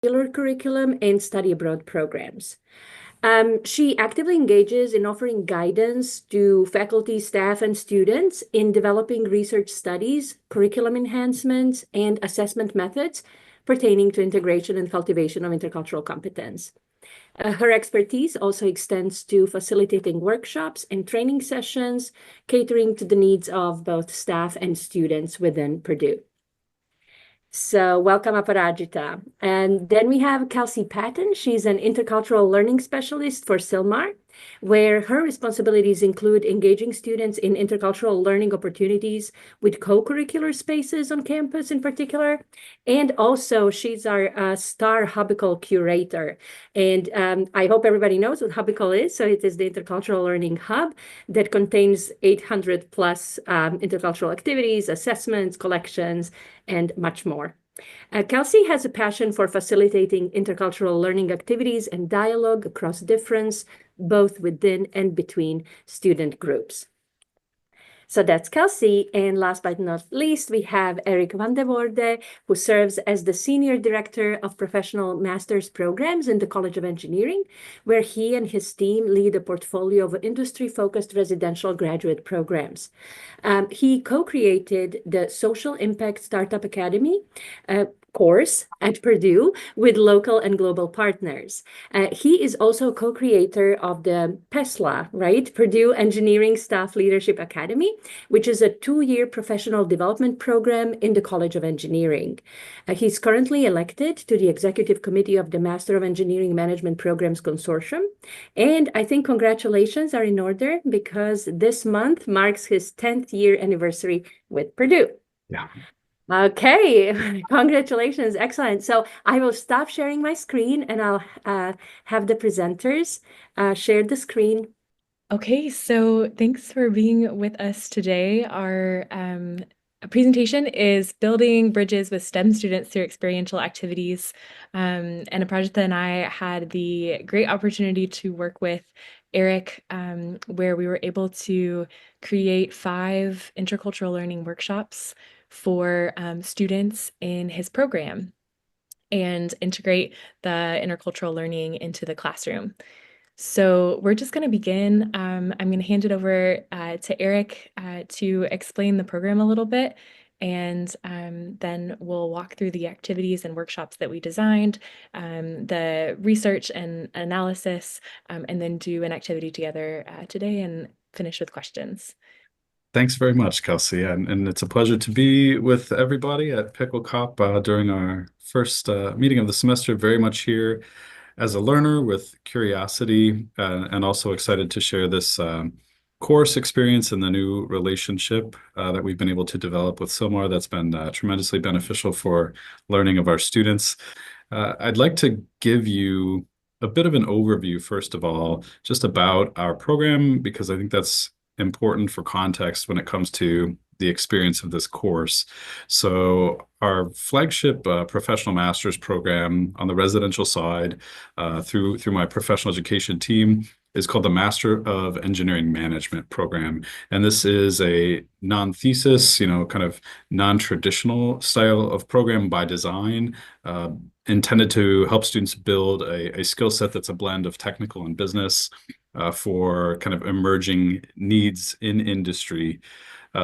regular curriculum and study abroad programs. She actively engages in offering guidance to faculty, staff, and students in developing research studies, curriculum enhancements, and assessment methods pertaining to integration and cultivation of intercultural competence. Her expertise also extends to facilitating workshops and training sessions, catering to the needs of both staff and students within Purdue. So welcome, Aparajita. And then we have Kelsey Patton. She's an intercultural learning specialist for CILMAR, where her responsibilities include engaging students in intercultural learning opportunities with co-curricular spaces on campus in particular. And also she's our star Hubbicle curator. And I hope everybody knows what Hubbicle is. So it is the Intercultural Learning Hub that contains 800 plus intercultural activities, assessments, collections, and much more. Kelsey has a passion for facilitating intercultural learning activities and dialogue across difference, both within and between student groups. So that's Kelsey. And last but not least, we have Eric VandeVoorde, who serves as the Senior Director of Professional Master's Programs in the College of Engineering, where he and his team lead a portfolio of industry-focused residential graduate programs. He co-created the Social Impact Startup Academy course at Purdue with local and global partners. He is also co-creator of the PESLA, right? Purdue Engineering Staff Leadership Academy, which is a 2-year professional development program in the College of Engineering. He's currently elected to the Executive Committee of the Master of Engineering Management Programs Consortium. And I think congratulations are in order because this month marks his 10th year anniversary with Purdue. Yeah. Okay, congratulations. Excellent. So I will stop sharing my screen and I'll have the presenters share the screen. Okay, so thanks for being with us today. Our presentation is Building Bridges with STEM Students Through Experiential Activities. And Aparajita and I had the great opportunity to work with Eric, where we were able to create 5 intercultural learning workshops for students in his program and integrate the intercultural learning into the classroom. So we're just going to begin. I'm going to hand it over to Eric to explain the program a little bit, and then we'll walk through the activities and workshops that we designed, the research and analysis, and then do an activity together today and finish with questions. Thanks very much, Kelsey. And it's a pleasure to be with everybody at PICLCoP during our first meeting of the semester. Very much here as a learner with curiosity and also excited to share this course experience and the new relationship that we've been able to develop with CILMAR that's been tremendously beneficial for learning of our students. I'd like to give you a bit of an overview, first of all, just about our program, because I think that's important for context when it comes to the experience of this course. So our flagship professional master's program on the residential side through my professional education team is called the Master of Engineering Management program. And this is a non-thesis, kind of non-traditional style of program by design, intended to help students build a skill set that's a blend of technical and business for kind of emerging needs in industry.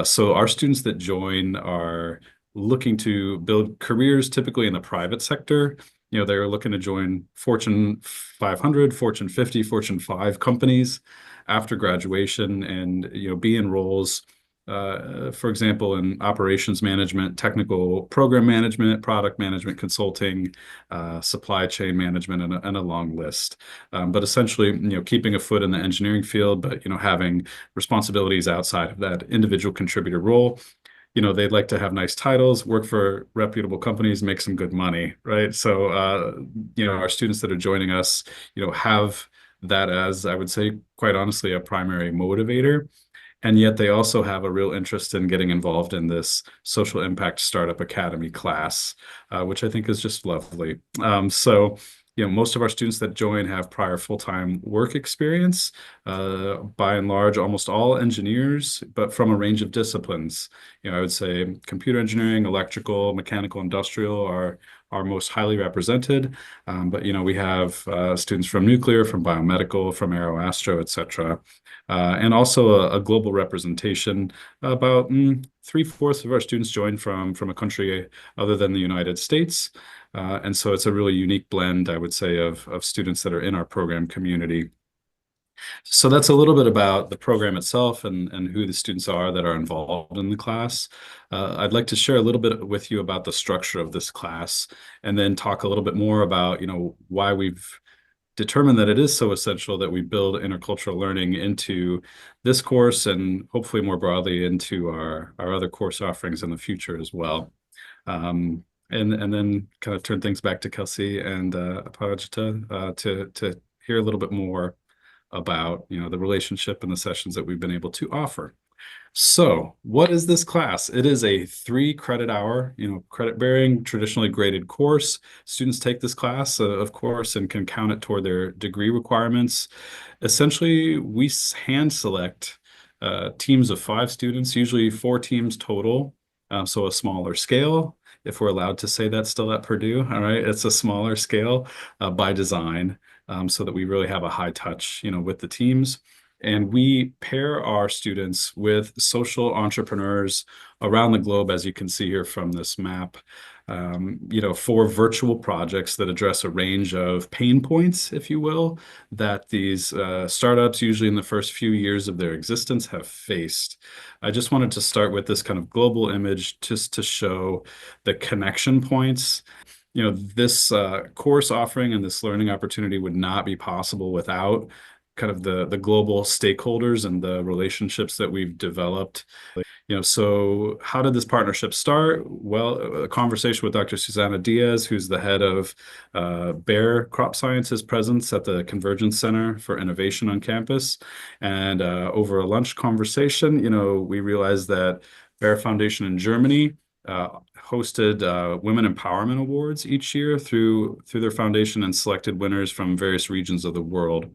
So our students that join are looking to build careers typically in the private sector. They're looking to join Fortune 500, Fortune 50, Fortune 5 companies after graduation and, be in roles, for example, in operations management, technical program management, product management, consulting, supply chain management, and a long list. But essentially, keeping a foot in the engineering field, but, having responsibilities outside of that individual contributor role. They'd like to have nice titles, work for reputable companies, make some good money, right? So, our students that are joining us, have that as, I would say, quite honestly, a primary motivator. And yet they also have a real interest in getting involved in this Social Impact Startup Academy class, which I think is just lovely. So, most of our students that join have prior full-time work experience, by and large, almost all engineers, but from a range of disciplines. I would say computer engineering, electrical, mechanical, industrial are are most highly represented. But, we have students from nuclear, from biomedical, from aeroastro, et cetera. And also a global representation. About 3/4 of our students join from a country other than the United States. And so it's a really unique blend, I would say, of students that are in our program community. So that's a little bit about the program itself and who the students are that are involved in the class. I'd like to share a little bit with you about the structure of this class, and then talk a little bit more about, why we've determined that it is so essential that we build intercultural learning into this course and hopefully more broadly into our other course offerings in the future as well. And then kind of turn things back to Kelsey and Aparajita to hear a little bit more about the relationship and the sessions that we've been able to offer. So what is this class? It is a 3-credit-hour, credit-bearing, traditionally graded course. Students take this class, of course, and can count it toward their degree requirements. Essentially, we hand select teams of 5 students, usually 4 teams total, so a smaller scale, if we're allowed to say that still at Purdue. All right, it's a smaller scale by design, so that we really have a high touch, with the teams. And we pair our students with social entrepreneurs around the globe, as you can see here from this map, for virtual projects that address a range of pain points, if you will, that these startups, usually in the first few years of their existence, have faced. I just wanted to start with this kind of global image just to show the connection points. This course offering and this learning opportunity would not be possible without kind of the global stakeholders and the relationships that we've developed. So how did this partnership start? Well, a conversation with Dr. Susana Diaz, who's the head of Bayer Crop Sciences presence at the Convergence Center for Innovation on campus. And over a lunch conversation, we realized that Bayer Foundation in Germany hosted Women Empowerment Awards each year through their foundation and selected winners from various regions of the world.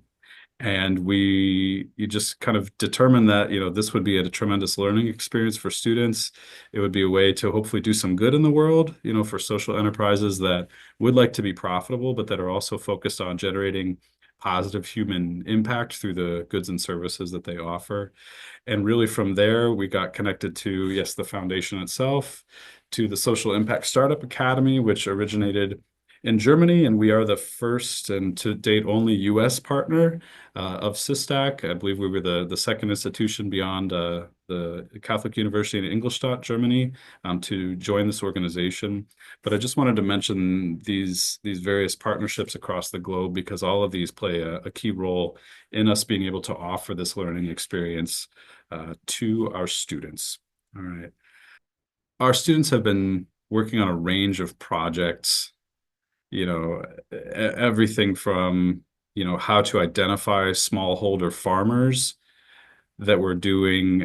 And you just kind of determined that, this would be a tremendous learning experience for students. It would be a way to hopefully do some good in the world, for social enterprises that would like to be profitable, but that are also focused on generating positive human impact through the goods and services that they offer. And really from there, we got connected to, yes, the foundation itself, to the Social Impact Startup Academy, which originated in Germany, and we are the first and to date only U.S. partner of SISTAC. I believe we were the second institution beyond the Catholic University in Ingolstadt, Germany, to join this organization. But I just wanted to mention these various partnerships across the globe, because all of these play a key role in us being able to offer this learning experience to our students. All right. Our students have been working on a range of projects, everything from, how to identify smallholder farmers that were doing,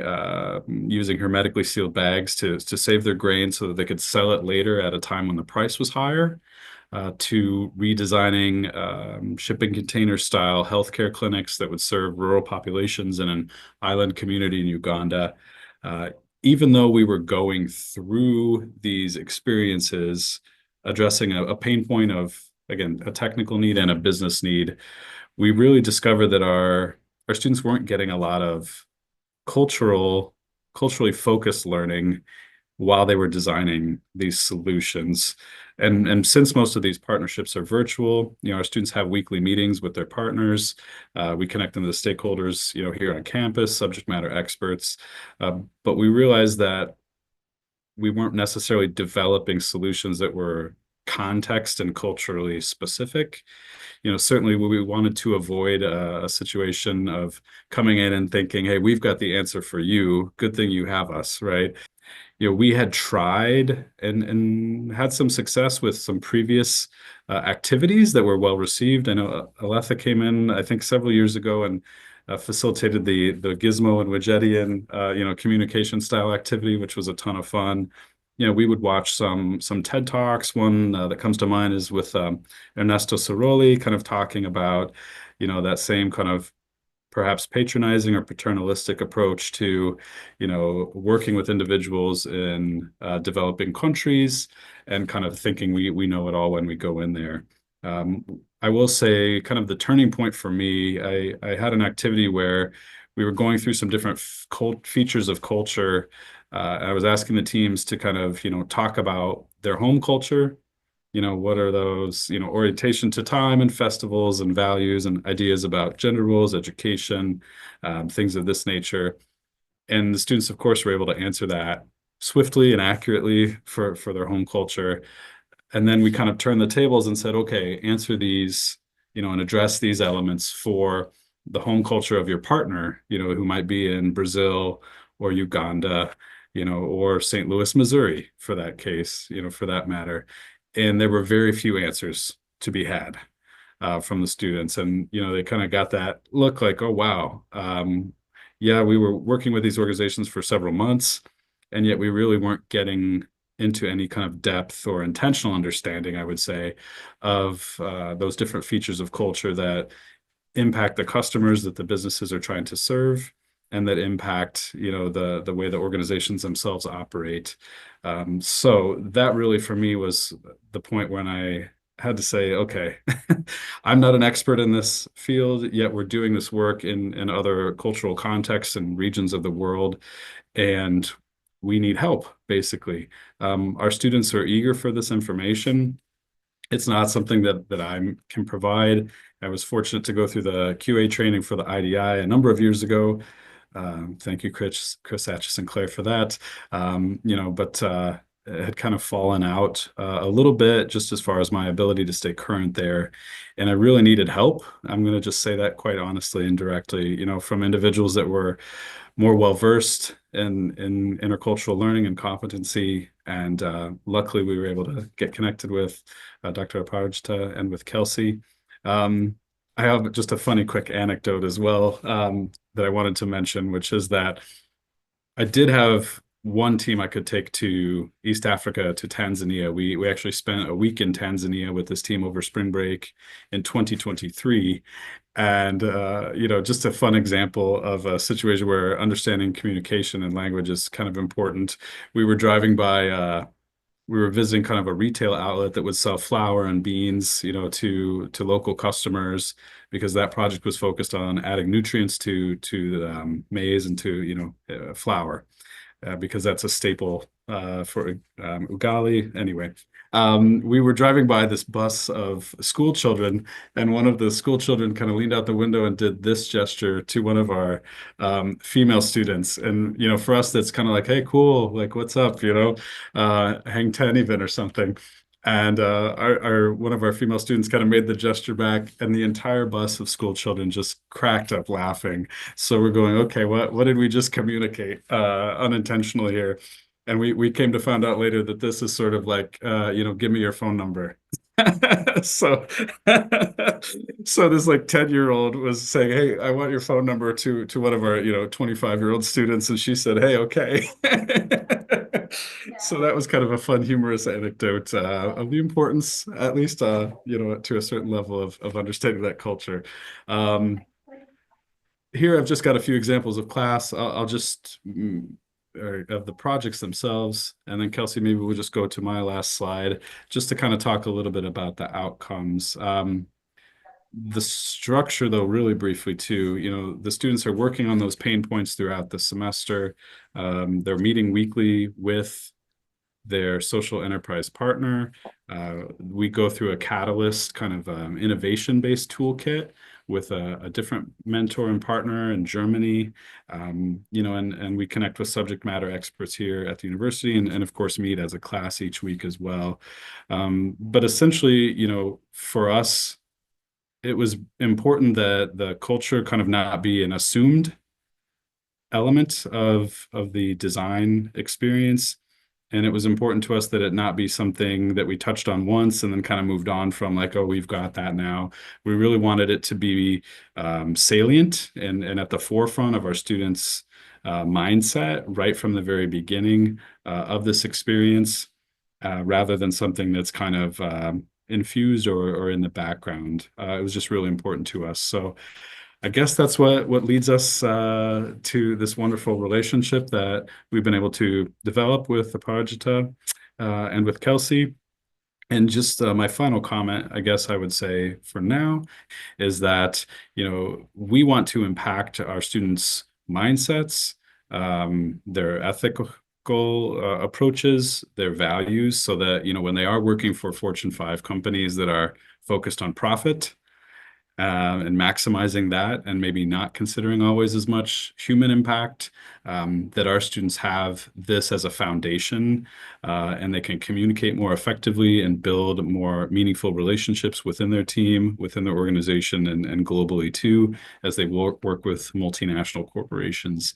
using hermetically sealed bags to save their grain so that they could sell it later at a time when the price was higher, to redesigning shipping container style healthcare clinics that would serve rural populations in an island community in Uganda. Even though we were going through these experiences, addressing a pain point of, again, a technical need and a business need, we really discovered that our students weren't getting a lot of culturally focused learning while they were designing these solutions. And since most of these partnerships are virtual, our students have weekly meetings with their partners. We connect them to the stakeholders, here on campus, subject matter experts. But we realized that we weren't necessarily developing solutions that were context and culturally specific. Certainly we wanted to avoid a situation of coming in and thinking, hey, we've got the answer for you. Good thing you have us, right? We had tried and had some success with some previous activities that were well received. I know Aletha came in, I think, several years ago and facilitated the Gizmo and Widgetian, communication style activity, which was a ton of fun. We would watch some TED Talks. One that comes to mind is with Ernesto Ceroli, kind of talking about, that same kind of perhaps patronizing or paternalistic approach to, working with individuals in developing countries and kind of thinking we know it all when we go in there. I will say kind of the turning point for me, I had an activity where we were going through some different features of culture. I was asking the teams to kind of, talk about their home culture. What are those, orientation to time and festivals and values and ideas about gender roles, education, things of this nature. And the students, of course, were able to answer that swiftly and accurately for their home culture. And then we kind of turned the tables and said, okay, answer these, and address these elements for the home culture of your partner, who might be in Brazil or Uganda, or St. Louis, Missouri, for that case, for that matter. And there were very few answers to be had from the students. And, they kind of got that look like, oh, wow. Yeah, we were working with these organizations for several months, and yet we really weren't getting into any kind of depth or intentional understanding, I would say, of those different features of culture that impact the customers that the businesses are trying to serve, and that impact, the way the organizations themselves operate. So that really, for me, was the point when I had to say, okay, I'm not an expert in this field, yet we're doing this work in other cultural contexts and regions of the world, and we need help, basically. Our students are eager for this information. It's not something that I can provide. I was fortunate to go through the QA training for the IDI a number of years ago. Thank you, Chris Atchison Claire, for that. But it had kind of fallen out a little bit just as far as my ability to stay current there. And I really needed help. I'm going to just say that quite honestly and directly, from individuals that were more well-versed in intercultural learning and competency. And luckily, we were able to get connected with Dr. Aparajita and with Kelsey. I have just a funny quick anecdote as well that I wanted to mention, which is that I did have one team I could take to East Africa, to Tanzania. We actually spent a week in Tanzania with this team over spring break in 2023. And, just a fun example of a situation where understanding communication and language is kind of important. We were driving by, we were visiting kind of a retail outlet that would sell flour and beans, to local customers, because that project was focused on adding nutrients to maize and to, flour. Because that's a staple for ugali. Anyway, we were driving by this bus of school children, and one of the school children kind of leaned out the window and did this gesture to one of our female students. And, for us, that's kind of like, hey, cool, like, what's up, hang 10 even or something. And our one of our female students kind of made the gesture back, and the entire bus of school children just cracked up laughing. So we're going, okay, what did we just communicate unintentionally here? And we came to find out later that this is sort of like, give me your phone number. So this like 10-year-old was saying, hey, I want your phone number to one of our 25-year-old students, and she said, hey, okay. So that was kind of a fun, humorous anecdote of the importance, at least to a certain level of understanding that culture. Here I've just got a few examples of class. I'll just of the projects themselves, and then Kelsey, maybe we'll just go to my last slide just to kind of talk a little bit about the outcomes. The structure, though, really briefly too, the students are working on those pain points throughout the semester. They're meeting weekly with their social enterprise partner. We go through a Catalyst kind of innovation-based toolkit with a different mentor and partner in Germany, and we connect with subject matter experts here at the university, and of course meet as a class each week as well. But essentially, for us, it was important that the culture kind of not be an assumed element of the design experience. And it was important to us that it not be something that we touched on once and then kind of moved on from, like, oh, we've got that now. We really wanted it to be salient and at the forefront of our students' mindset right from the very beginning of this experience, rather than something that's kind of infused or in the background. It was just really important to us. So I guess that's what leads us to this wonderful relationship that we've been able to develop with Aparajita and with Kelsey. And just my final comment, I guess I would say for now, is that, we want to impact our students' mindsets, their ethical approaches, their values, so that, when they are working for Fortune 5 companies that are focused on profit, and maximizing that and maybe not considering always as much human impact, that our students have this as a foundation, and they can communicate more effectively and build more meaningful relationships within their team, within their organization, and globally too, as they work with multinational corporations.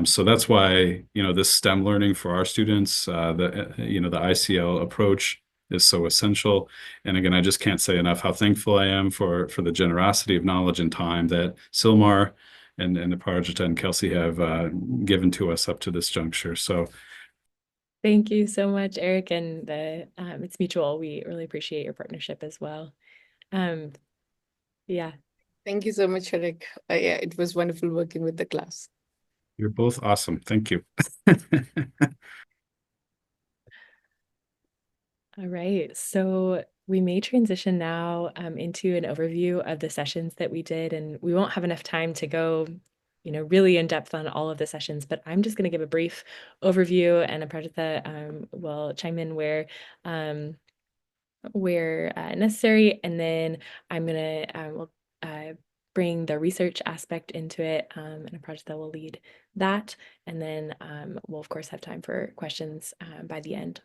So that's why, this STEM learning for our students, the ICL approach is so essential. And again, I just can't say enough how thankful I am for the generosity of knowledge and time that CILMAR and the Aparajita and Kelsey have given to us up to this juncture. So Thank you so much, Eric, and it's mutual. We really appreciate your partnership as well. Yeah. Thank you so much, Eric. Yeah, it was wonderful working with the class. You're both awesome. Thank you. All right, so we may transition now into an overview of the sessions that we did, and we won't have enough time to go, really in depth on all of the sessions, but I'm just going to give a brief overview, and Aparajita will chime in where necessary, and then I'm going to bring the research aspect into it, and Aparajita will lead that, and then we'll of course have time for questions by the end.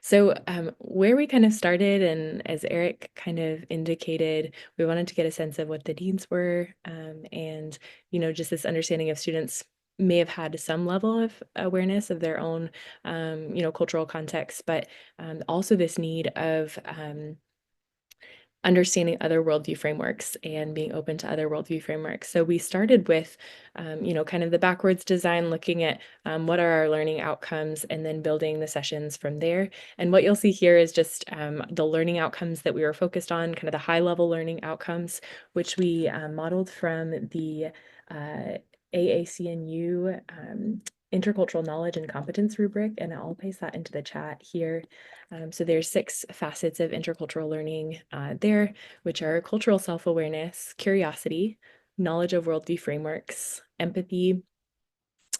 So where we kind of started, and as Eric kind of indicated, we wanted to get a sense of what the needs were, and just this understanding of students may have had some level of awareness of their own cultural context, but also this need of understanding other worldview frameworks and being open to other worldview frameworks. So we started with, kind of the backwards design, looking at what are our learning outcomes, and then building the sessions from there. And what you'll see here is just the learning outcomes that we were focused on, kind of the high-level learning outcomes, which we modeled from the AACNU Intercultural Knowledge and Competence rubric, and I'll paste that into the chat here. So there's 6 facets of intercultural learning there, which are cultural self-awareness, curiosity, knowledge of worldview frameworks, empathy,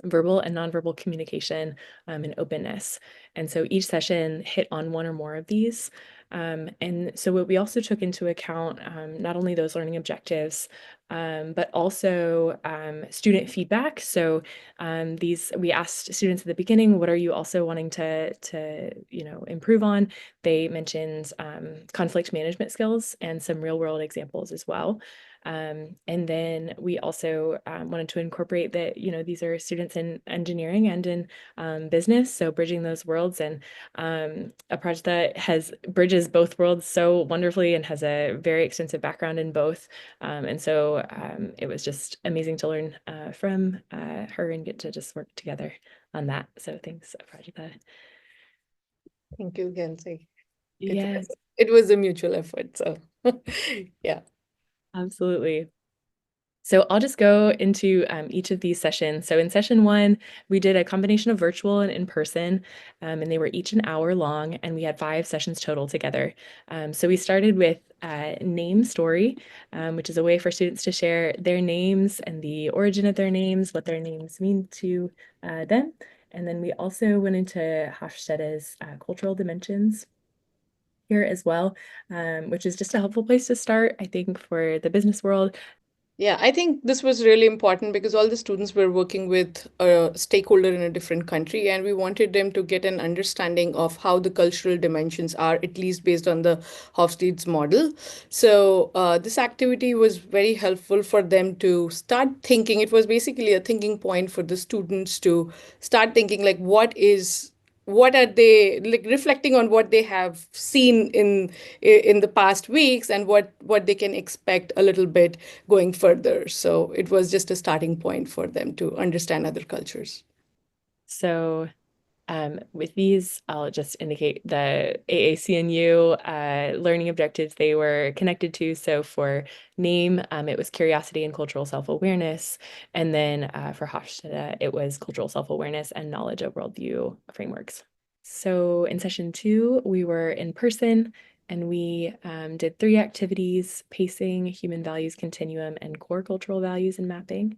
verbal and nonverbal communication, and openness. And so each session hit on one or more of these. And so what we also took into account, not only those learning objectives, but also student feedback. So we asked students at the beginning, what are you also wanting to improve on? They mentioned conflict management skills and some real world examples as well. And then we also wanted to incorporate that, these are students in engineering and in business, so bridging those worlds. And a project that bridges both worlds so wonderfully and has a very extensive background in both. And so it was just amazing to learn from her and get to just work together on that. So thanks, Aparajita. Thank you, Kelsey. Yes, It was a mutual effort. So yeah. absolutely. So I'll just go into each of these sessions. So in session 1, we did a combination of virtual and in-person, and they were each an hour long, and we had 5 sessions total together. So we started with name story, which is a way for students to share their names and the origin of their names, what their names mean to them. And then we also went into Hofstede's cultural dimensions here as well, which is just a helpful place to start, I think, for the business world. Yeah, I think this was really important because all the students were working with a stakeholder in a different country, and we wanted them to get an understanding of how the cultural dimensions are, at least based on the Hofstede's model. So this activity was very helpful for them to start thinking. It was basically a thinking point for the students to start thinking, like, what are they, like, reflecting on what they have seen in the past weeks, and what they can expect a little bit going further. So it was just a starting point for them to understand other cultures. So With these, I'll just indicate the AACNU learning objectives they were connected to. So for NAME, it was curiosity and cultural self-awareness. And then for Hofstede, it was cultural self-awareness and knowledge of worldview frameworks. So in session 2, we were in person and we did 3 activities: pacing, human values continuum, and core cultural values and mapping.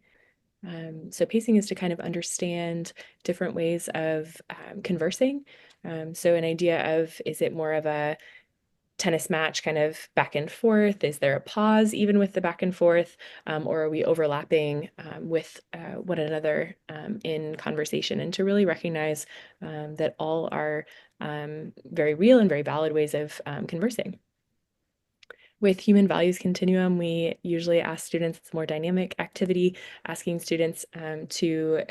So pacing is to kind of understand different ways of conversing. So an idea of, is it more of a tennis match kind of back and forth? Is there a pause even with the back and forth? Or are we overlapping with one another in conversation? And to really recognize that all are very real and very valid ways of conversing. With human values continuum, we usually ask students, it's a more dynamic activity, asking students to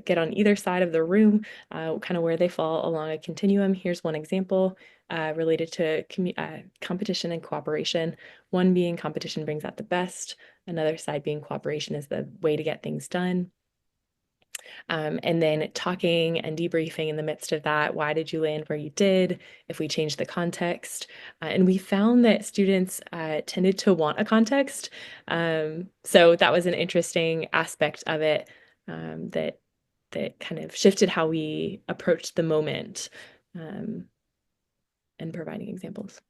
get on either side of the room, kind of where they fall along a continuum. Here's one example related to competition and cooperation. One being competition brings out the best, another side being cooperation is the way to get things done. And then talking and debriefing in the midst of that. Why did you land where you did? If we change the context. And we found that students tended to want a context. So that was an interesting aspect of it that kind of shifted how we approached the moment and providing examples.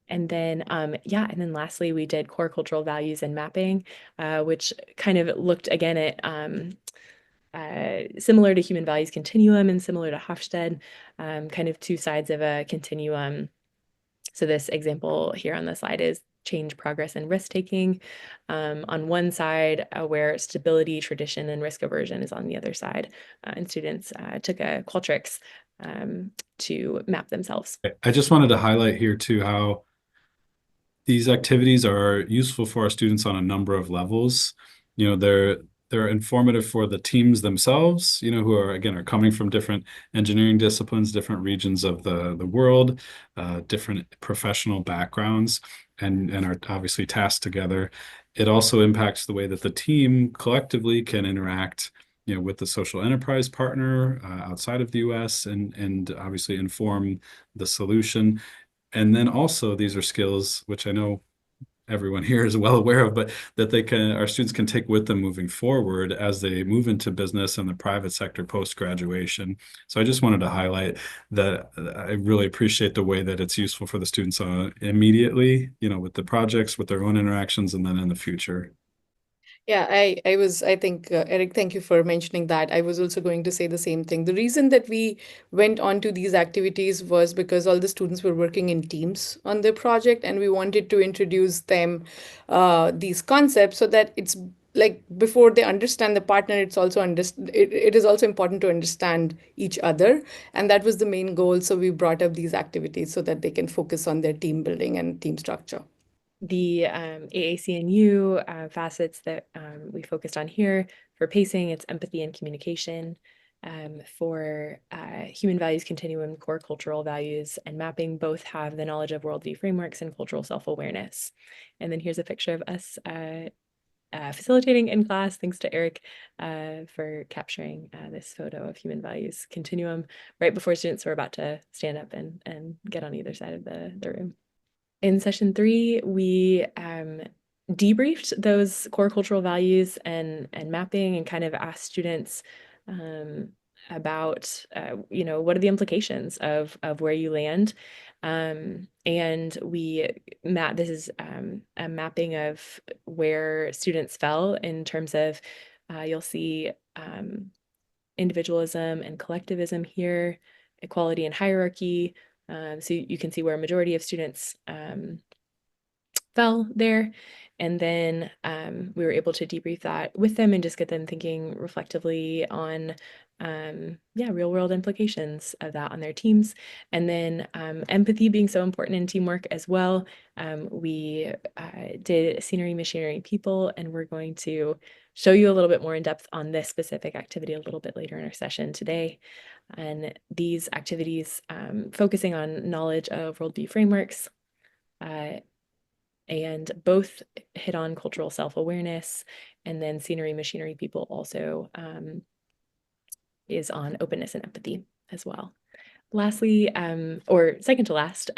And then, and then lastly, we did core cultural values and mapping, which kind of looked again at similar to human values continuum and similar to Hofstede, kind of 2 sides of a continuum. So this example here on the slide is change, progress, and risk-taking. On one side, where stability, tradition, and risk aversion is on the other side. And students took a Qualtrics to map themselves. I just wanted to highlight here too how these activities are useful for our students on a number of levels. They're informative for the teams themselves, who are coming from different engineering disciplines, different regions of the world, different professional backgrounds, and are obviously tasked together. It also impacts the way that the team collectively can interact with the social enterprise partner outside of the US and obviously inform the solution. And then also these are skills which I know everyone here is well aware of, but that our students can take with them moving forward as they move into business and the private sector post-graduation. So I just wanted to highlight that I really appreciate the way that it's useful for the students immediately, with the projects, with their own interactions, and then in the future. Yeah, I think, Eric, thank you for mentioning that. I was also going to say the same thing. The reason that we went on to these activities was because all the students were working in teams on their project, and we wanted to introduce them these concepts so that it's like before they understand the partner, it is also important to understand each other. And that was the main goal. So we brought up these activities so that they can focus on their team building and team structure. The AACNU facets that we focused on here for pacing, it's empathy and communication. For human values continuum, core cultural values and mapping both have the knowledge of worldview frameworks and cultural self-awareness. And then here's a picture of us facilitating in class, thanks to Eric for capturing this photo of human values continuum right before students were about to stand up and get on either side of the room. In session 3, we debriefed those core cultural values and mapping and kind of asked students about, what are the implications of where you land. And this is a mapping of where students fell in terms of, you'll see individualism and collectivism here, equality and hierarchy. So you can see where a majority of students fell there. And then we were able to debrief that with them and just get them thinking reflectively on real world implications of that on their teams. And then empathy being so important in teamwork as well. We did scenery, machinery, people, and we're going to show you a little bit more in depth on this specific activity a little bit later in our session today. And these activities focusing on knowledge of worldview frameworks, and both hit on cultural self-awareness, and then scenery, machinery, people also is on openness and empathy. as well. Lastly, or second to last,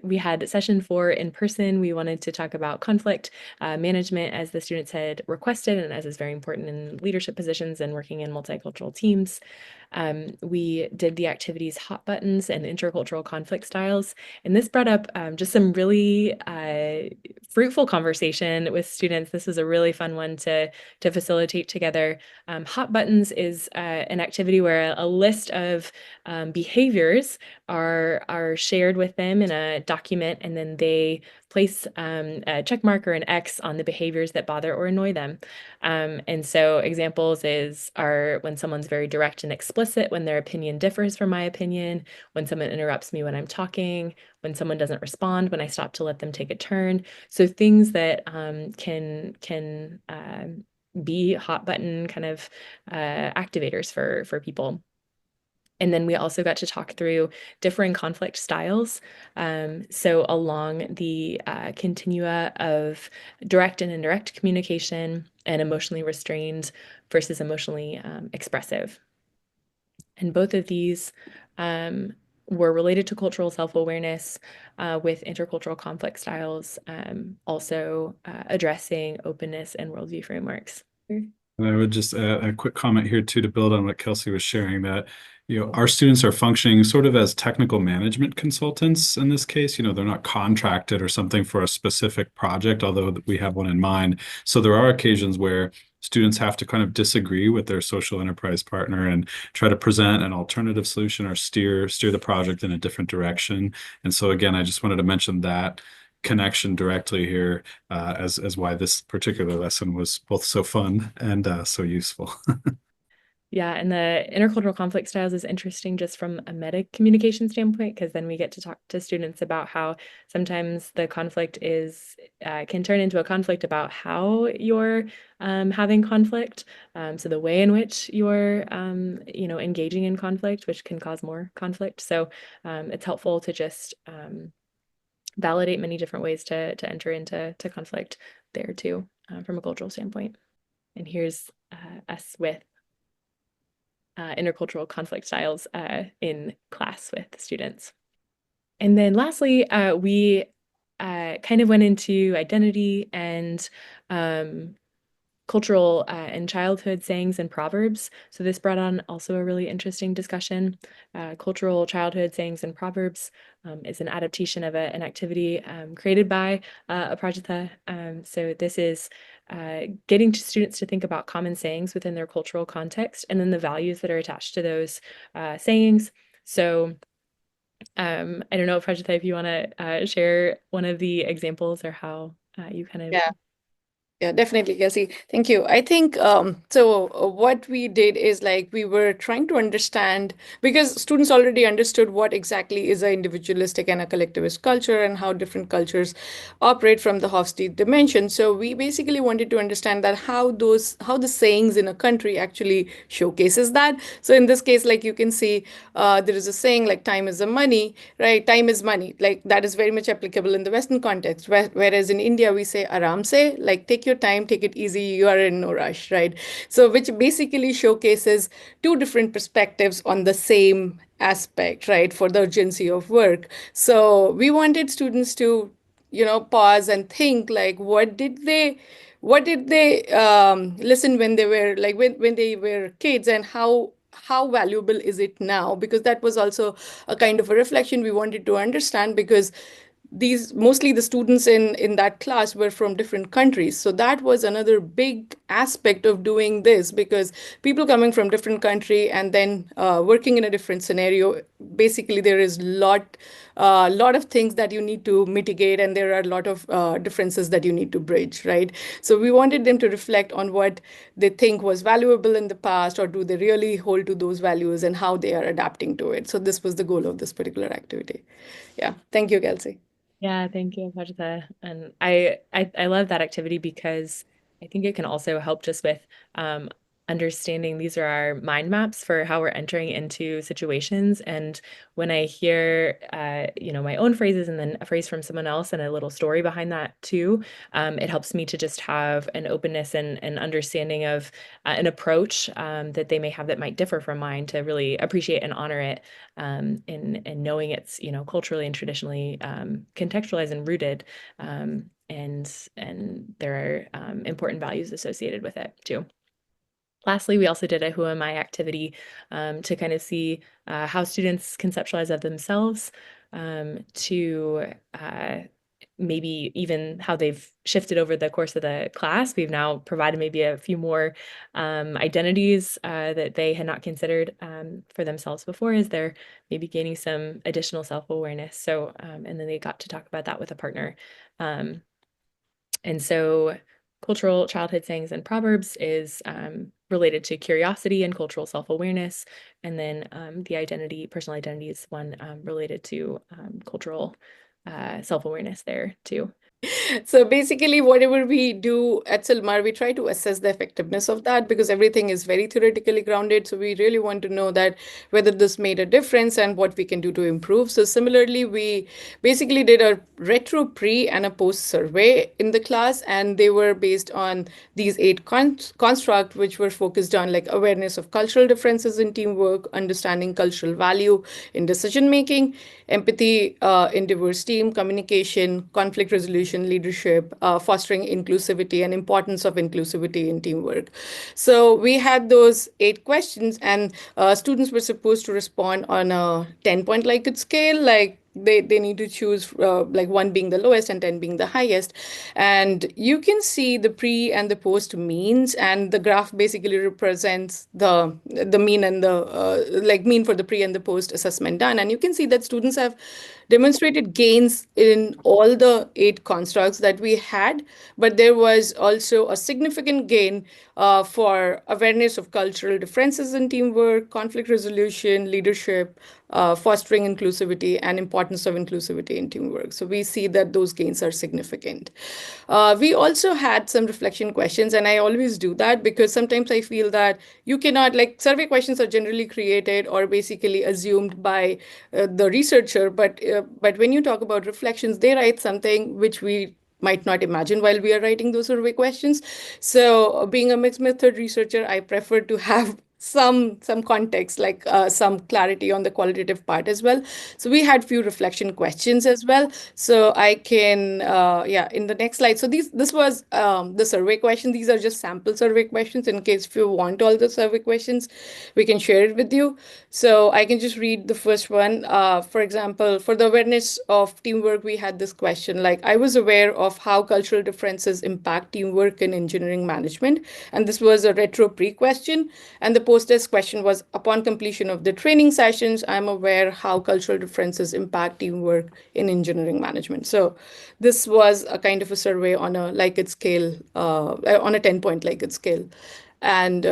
we had session 4 in person. We wanted to talk about conflict management as the students had requested, and as is very important in leadership positions and working in multicultural teams. We did the activities hot buttons and intercultural conflict styles, and this brought up just some really fruitful conversation with students. This was a really fun one to facilitate together. Hot buttons is an activity where a list of behaviors are shared with them in a document, and then they place a check mark or an X on the behaviors that bother or annoy them. And so examples are when someone's very direct and explicit, when their opinion differs from my opinion, when someone interrupts me when I'm talking, when someone doesn't respond, when I stop to let them take a turn. So things that can be hot button kind of activators for people. And then we also got to talk through differing conflict styles. So along the continua of direct and indirect communication and emotionally restrained versus emotionally expressive. And both of these were related to cultural self-awareness with intercultural conflict styles, also addressing openness and worldview frameworks. And I would just add a quick comment here too to build on what Kelsey was sharing, that our students are functioning sort of as technical management consultants in this case. They're not contracted or something for a specific project, although we have one in mind. So there are occasions where students have to kind of disagree with their social enterprise partner and try to present an alternative solution or steer the project in a different direction. And so again, I just wanted to mention that connection directly here as why this particular lesson was both so fun and so useful. Yeah, and the intercultural conflict styles is interesting just from a meta communication standpoint, because then we get to talk to students about how sometimes the conflict can turn into a conflict about how you're having conflict. So the way in which you're engaging in conflict, which can cause more conflict. So it's helpful to just validate many different ways to enter into conflict there too, from a cultural standpoint. And here's us with intercultural conflict styles in class with students. And then lastly, we kind of went into identity and cultural and childhood sayings and proverbs. So this brought on also a really interesting discussion. Cultural childhood sayings and proverbs is an adaptation of an activity created by Aparajita. So this is getting students to think about common sayings within their cultural context and then the values that are attached to those sayings. So I don't know, Aparajita, if you want to share one of the examples or how you kind of... Yeah, definitely, Kelsey. Thank you. I think what we did is like we were trying to understand, because students already understood what exactly is an individualistic and a collectivist culture and how different cultures operate from the Hofstede dimension. So we basically wanted to understand that how the sayings in a country actually showcases that. So in this case, like you can see, there is a saying like time is a money, right? Time is money. Like that is very much applicable in the Western context. Whereas in India, we say aram se, like take your time, take it easy, you are in no rush, right? So which basically showcases two different perspectives on the same aspect, right, for the urgency of work. So we wanted students to, pause and think like, what did they listen when they were like when they were kids, and how valuable is it now? Because that was also a kind of a reflection we wanted to understand, because these mostly the students in that class were from different countries. So that was another big aspect of doing this, because people coming from different country and then working in a different scenario, basically there is lot of things that you need to mitigate, and there are a lot of differences that you need to bridge, right? So we wanted them to reflect on what they think was valuable in the past, or do they really hold to those values, and how they are adapting to it. So this was the goal of this particular activity. Yeah, thank you, Kelsey. Yeah, thank you, Aparajita. And I love that activity because I think it can also help just with understanding these are our mind maps for how we're entering into situations. And when I hear, my own phrases and then a phrase from someone else and a little story behind that too, it helps me to just have an openness and understanding of an approach that they may have that might differ from mine, to really appreciate and honor it, in knowing it's, culturally and traditionally contextualized and rooted, and there are important values associated with it too. Lastly, we also did a Who Am I activity to kind of see how students conceptualize of themselves, to maybe even how they've shifted over the course of the class. We've now provided maybe a few more identities that they had not considered for themselves before, as they're maybe gaining some additional self-awareness. So, and then they got to talk about that with a partner. And so cultural childhood sayings and proverbs is related to curiosity and cultural self-awareness. And then the personal identity is one related to cultural self-awareness there too. So basically, whatever we do at CILMAR, we try to assess the effectiveness of that, because everything is very theoretically grounded. So we really want to know that whether this made a difference and what we can do to improve. So similarly, we basically did a retro, pre, and a post survey in the class, and they were based on these 8 constructs, which were focused on like awareness of cultural differences in teamwork, understanding cultural value in decision making, empathy in diverse team, communication, conflict resolution, leadership, fostering inclusivity, and importance of inclusivity in teamwork. So we had those 8 questions, and students were supposed to respond on a 10-point Likert scale. Like they need to choose like 1 being the lowest and 10 being the highest. And you can see the pre and the post means, and the graph basically represents the mean and the like mean for the pre and the post assessment done. And you can see that students have demonstrated gains in all the 8 constructs that we had, but there was also a significant gain for awareness of cultural differences in teamwork, conflict resolution, leadership, fostering inclusivity, and importance of inclusivity in teamwork. So we see that those gains are significant. We also had some reflection questions, and I always do that because sometimes I feel that you cannot, like, survey questions are generally created or basically assumed by the researcher, but when you talk about reflections, they write something which we might not imagine while we are writing those survey questions. So being a mixed method researcher, I prefer to have some context, like some clarity on the qualitative part as well. So we had few reflection questions as well. So I can, in the next slide. So this was the survey question. These are just sample survey questions. In case if you want all the survey questions, we can share it with you. So I can just read the first one. For example, for the awareness of teamwork, we had this question, like, I was aware of how cultural differences impact teamwork in engineering management. And this was a retro pre-question. And the post-test question was, upon completion of the training sessions, I'm aware how cultural differences impact teamwork in engineering management. So this was a kind of a survey on a Likert scale, on a 10-point Likert scale. And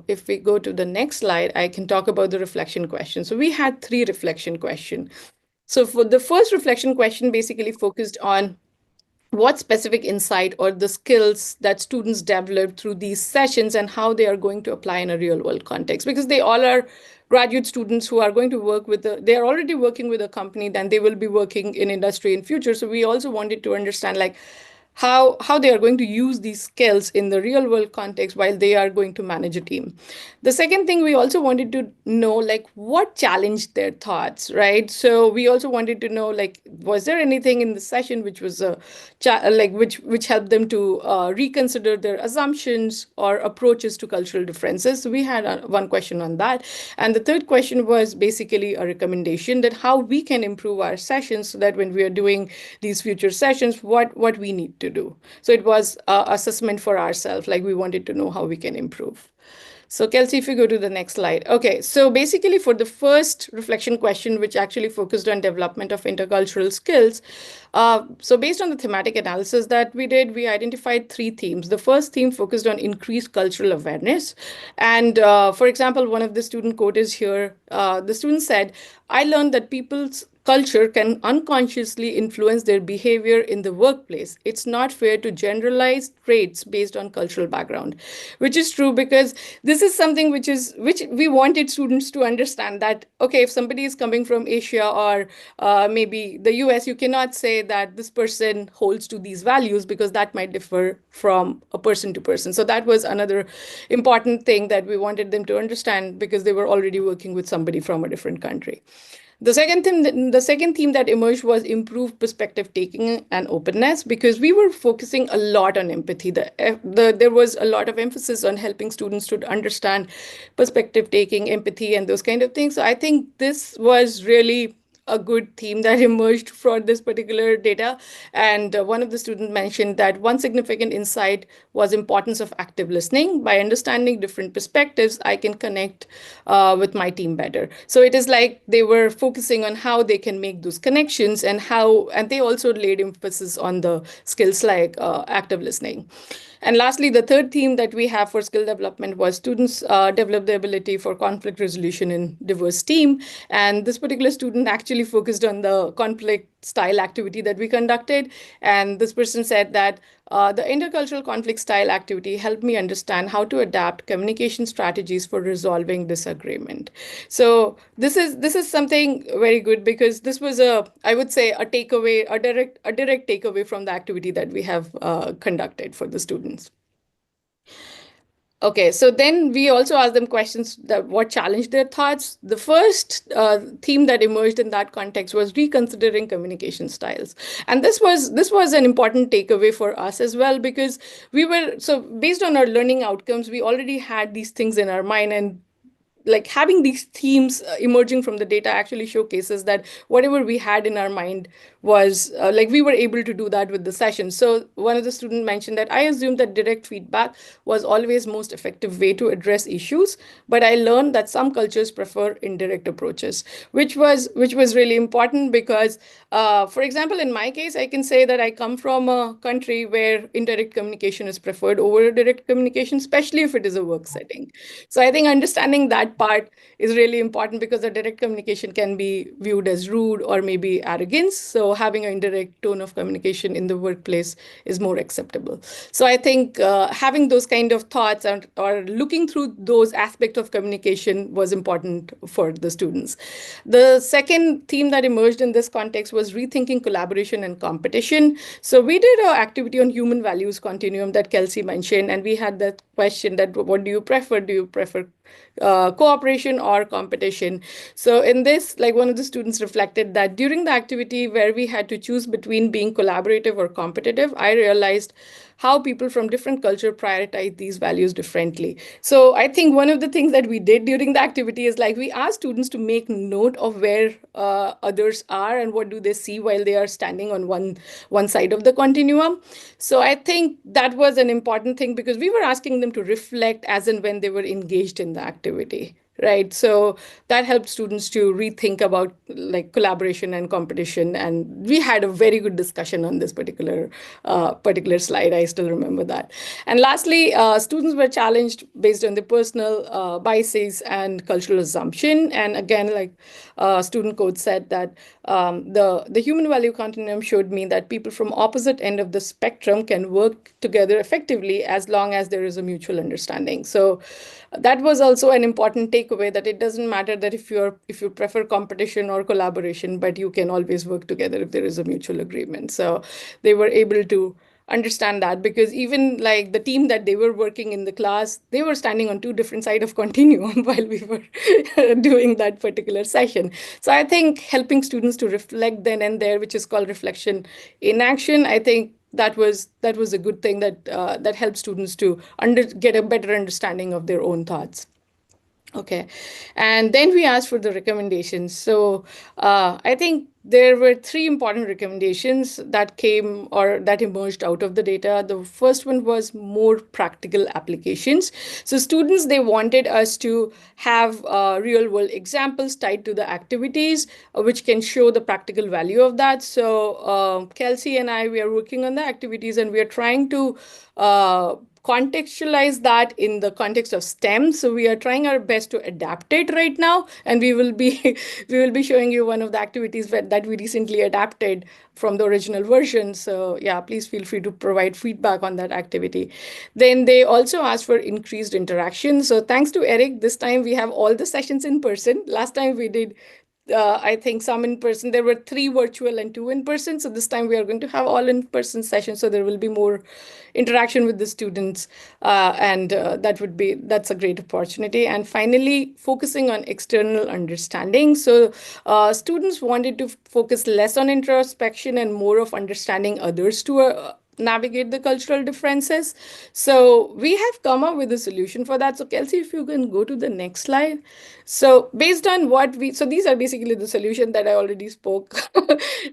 if we go to the next slide, I can talk about the reflection question. So we had 3 reflection questions. So for the first reflection question, basically focused on what specific insight or the skills that students developed through these sessions and how they are going to apply in a real world context, because they all are graduate students who are going to work with they are already working with a company, then they will be working in industry in future. So we also wanted to understand, like, how they are going to use these skills in the real world context while they are going to manage a team. The second thing, we also wanted to know, like, what challenged their thoughts, right? So we also wanted to know, like, was there anything in the session which was which helped them to reconsider their assumptions or approaches to cultural differences. So we had one question on that. And the third question was basically a recommendation that how we can improve our sessions so that when we are doing these future sessions, what we need to do. So it was assessment for ourselves, like we wanted to know how we can improve. So Kelsey, if you go to the next slide. Okay, so basically for the first reflection question, which actually focused on development of intercultural skills, so based on the thematic analysis that we did, we identified 3 themes. The first theme focused on increased cultural awareness. And for example, one of the student quote is here. The student said, I learned that people's culture can unconsciously influence their behavior in the workplace. It's not fair to generalize traits based on cultural background, which is true because this is something which we wanted students to understand that, okay, if somebody is coming from Asia or maybe the US, you cannot say that this person holds to these values because that might differ from a person to person. So that was another important thing that we wanted them to understand because they were already working with somebody from a different country. The second theme that emerged was improved perspective taking and openness, because we were focusing a lot on empathy. There was a lot of emphasis on helping students to understand perspective taking, empathy, and those kind of things. So I think this was really a good theme that emerged for this particular data. And one of the students mentioned that one significant insight was importance of active listening. By understanding different perspectives, I can connect with my team better. So it is like they were focusing on how they can make those connections and they also laid emphasis on the skills like active listening. And lastly, the third theme that we have for skill development was students develop the ability for conflict resolution in diverse team. And this particular student actually focused on the conflict style activity that we conducted. And this person said that the intercultural conflict style activity helped me understand how to adapt communication strategies for resolving disagreement. So this is something very good because this was I would say a takeaway, a direct takeaway from the activity that we have conducted for the students. Okay, so then we also asked them questions that what challenged their thoughts. The first theme that emerged in that context was reconsidering communication styles. And this was an important takeaway for us as well, because based on our learning outcomes, we already had these things in our mind, and like having these themes emerging from the data actually showcases that whatever we had in our mind was like we were able to do that with the session. So one of the students mentioned that I assumed that direct feedback was always most effective way to address issues, but I learned that some cultures prefer indirect approaches, which was really important because, for example, in my case, I can say that I come from a country where indirect communication is preferred over direct communication, especially if it is a work setting. So I think understanding that part is really important because the direct communication can be viewed as rude or maybe arrogance. So having an indirect tone of communication in the workplace is more acceptable. So I think having those kind of thoughts or looking through those aspects of communication was important for the students. The second theme that emerged in this context was rethinking collaboration and competition. So we did an activity on human values continuum that Kelsey mentioned, and we had that question that what do you prefer? Do you prefer cooperation or competition? So in this, like one of the students reflected that during the activity where we had to choose between being collaborative or competitive, I realized how people from different culture prioritize these values differently. So I think one of the things that we did during the activity is like we asked students to make note of where others are and what do they see while they are standing on one side of the continuum. So I think that was an important thing because we were asking them to reflect as and when they were engaged in the activity. Right. So that helped students to rethink about like collaboration and competition. And we had a very good discussion on this particular slide. I still remember that. And lastly, students were challenged based on their personal biases and cultural assumption. And again, like student code said that the human value continuum showed me that people from opposite end of the spectrum can work together effectively as long as there is a mutual understanding. So that was also an important takeaway, that it doesn't matter that if you prefer competition or collaboration, but you can always work together if there is a mutual agreement. So they were able to understand that, because even like the team that they were working in the class, they were standing on two different sides of continuum while we were doing that particular session. So I think helping students to reflect then and there, which is called reflection in action, I think that was a good thing that helped students to get a better understanding of their own thoughts. Okay, and then we asked for the recommendations. So I think there were three important recommendations that came or that emerged out of the data. The first one was more practical applications. So students, they wanted us to have real world examples tied to the activities, which can show the practical value of that. So Kelsey and I, we are working on the activities and we are trying to contextualize that in the context of STEM. So we are trying our best to adapt it right now, and we will be we will be showing you one of the activities that we recently adapted from the original version. So yeah, please feel free to provide feedback on that activity. Then they also asked for increased interaction. So thanks to Eric, this time we have all the sessions in person. Last time we did I think some in person. There were 3 virtual and 2 in person. So this time we are going to have all in person sessions. So there will be more interaction with the students, and that's a great opportunity. And finally, focusing on external understanding. So students wanted to focus less on introspection and more of understanding others to navigate the cultural differences. So we have come up with a solution for that. So Kelsey, if you can go to the next slide. So based on so these are basically the solution that I already spoke.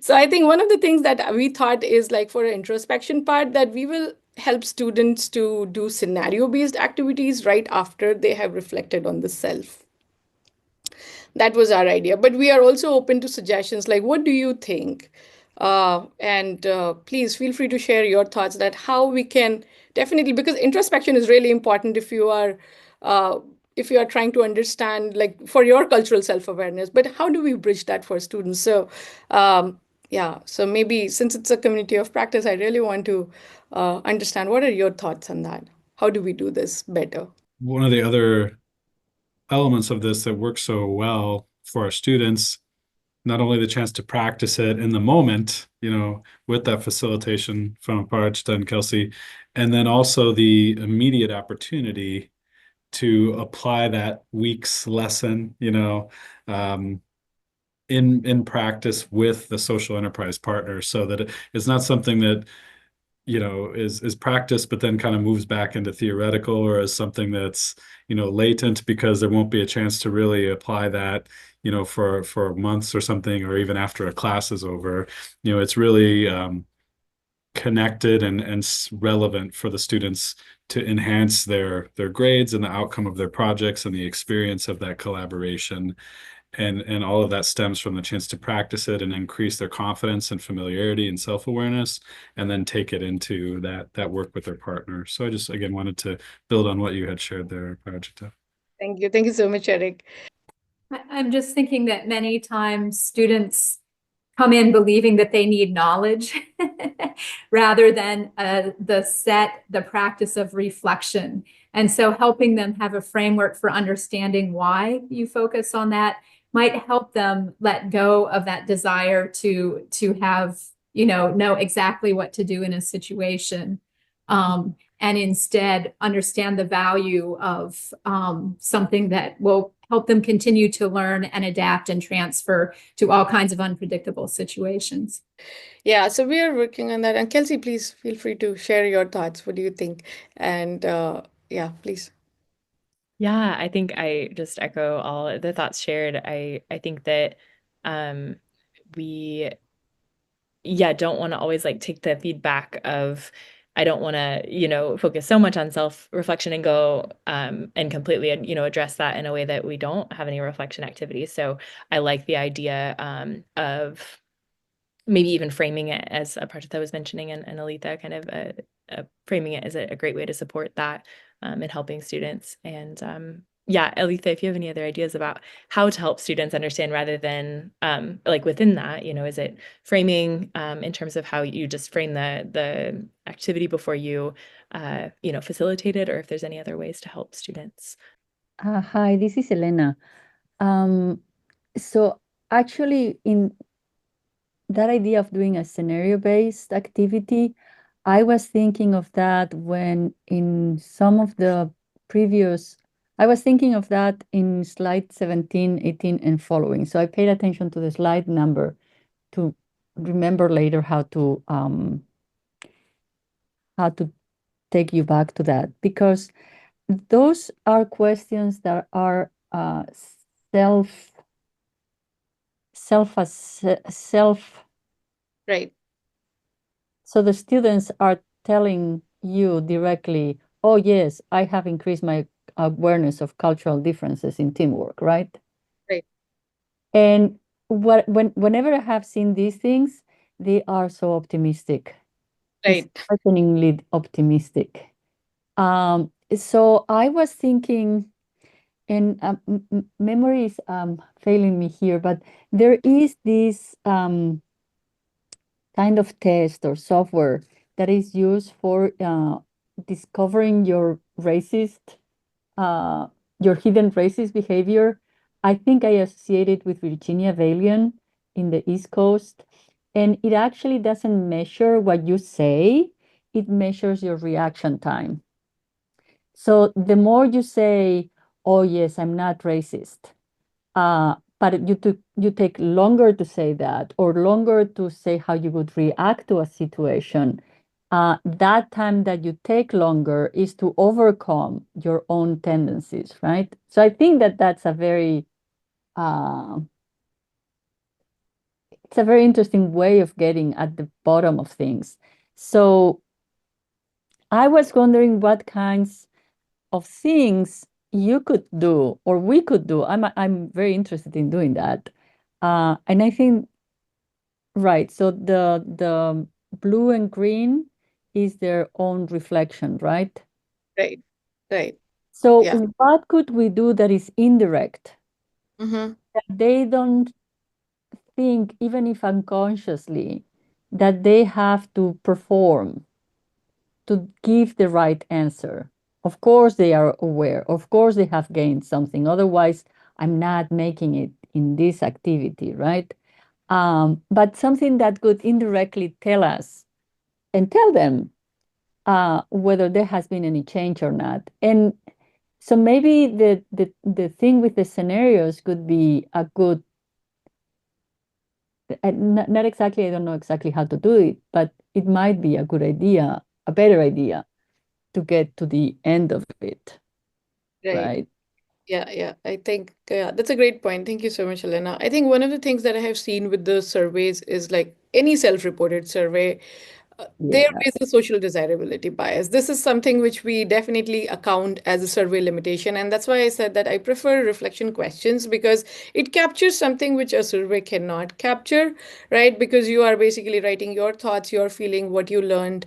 So I think one of the things that we thought is like for an introspection part that we will help students to do scenario-based activities right after they have reflected on the self. That was our idea. But we are also open to suggestions like, what do you think? And please feel free to share your thoughts that how we can definitely, because introspection is really important if you are trying to understand, like for your cultural self-awareness, but how do we bridge that for students? So yeah, so maybe since it's a community of practice, I really want to understand what are your thoughts on that? How do we do this better? One of the other elements of this that works so well for our students, not only the chance to practice it in the moment, with that facilitation from Aparajita and Kelsey, and then also the immediate opportunity to apply that week's lesson, in practice with the social enterprise partner, so that it's not something that is practiced, but then kind of moves back into theoretical, or is something that's, latent, because there won't be a chance to really apply that, for months or something, or even after a class is over. It's really connected and relevant for the students to enhance their grades and the outcome of their projects and the experience of that collaboration. And all of that stems from the chance to practice it and increase their confidence and familiarity and self-awareness, and then take it into that work with their partner. So I just, again, wanted to build on what you had shared there, Parajita. Thank you. Thank you so much, Eric. I'm just thinking that many times students come in believing that they need knowledge rather than the practice of reflection. And so helping them have a framework for understanding why you focus on that might help them let go of that desire to have, know exactly what to do in a situation, and instead understand the value of something that will help them continue to learn and adapt and transfer to all kinds of unpredictable situations. Yeah, so we are working on that. And Kelsey, please feel free to share your thoughts. What do you think? And yeah, please. Yeah, I think I just echo all the thoughts shared. I think that we don't want to always take the feedback of, I don't want to, focus so much on self-reflection and go and completely, address that in a way that we don't have any reflection activities. So I like the idea of maybe even framing it as a project I was mentioning, and Alita kind of framing it as a great way to support that in helping students. And yeah, Alita, if you have any other ideas about how to help students understand rather than within that, is it framing in terms of how you just frame the activity before you, facilitate it, or if there's any other ways to help students? Hi, this is Elena. So actually, in that idea of doing a scenario-based activity, I was thinking of that when in some of the previous, I was thinking of that in slide 17, 18, and following. So I paid attention to the slide number to remember later how to take you back to that, because those are questions that are self Right. So the students are telling you directly, oh yes, I have increased my awareness of cultural differences in teamwork, right? Right. And whenever I have seen these things, they are so optimistic. Right. Dishearteningly optimistic. So I was thinking, and memory is failing me here, but there is this kind of test or software that is used for discovering your racist, your hidden racist behavior. I think I associated with Virginia Valiant in the East Coast, and it actually doesn't measure what you say, it measures your reaction time. So the more you say, "Oh yes, I'm not racist," but you take longer to say that, or longer to say how you would react to a situation. That time that you take longer is to overcome your own tendencies, right? So I think that that's uh, it's a very interesting way of getting at the bottom of things. So I was wondering what kinds of things you could do or we could do. I'm very interested in doing that. And I think, right, so the blue and green is their own reflection, right? Right. Right. So Yeah. what could we do that is indirect, Mm-hmm. that they don't think, even if unconsciously, that they have to perform to give the right answer? Of course, they are aware. Of course, they have gained something. Otherwise, I'm not making it in this activity, right? But something that could indirectly tell us and tell them whether there has been any change or not. And so maybe the thing with the scenarios could be a good, not exactly, I don't know exactly how to do it, but it might be a good idea, a better idea to get to the end of it, Right. right? Yeah, yeah. I think that's a great point. Thank you so much, Elena. I think one of the things that I have seen with the surveys is like any self-reported survey, there Yeah. is a social desirability bias. This is something which we definitely account as a survey limitation. And that's why I said that I prefer reflection questions because it captures something which a survey cannot capture, right? Because you are basically writing your thoughts, your feeling, what you learned.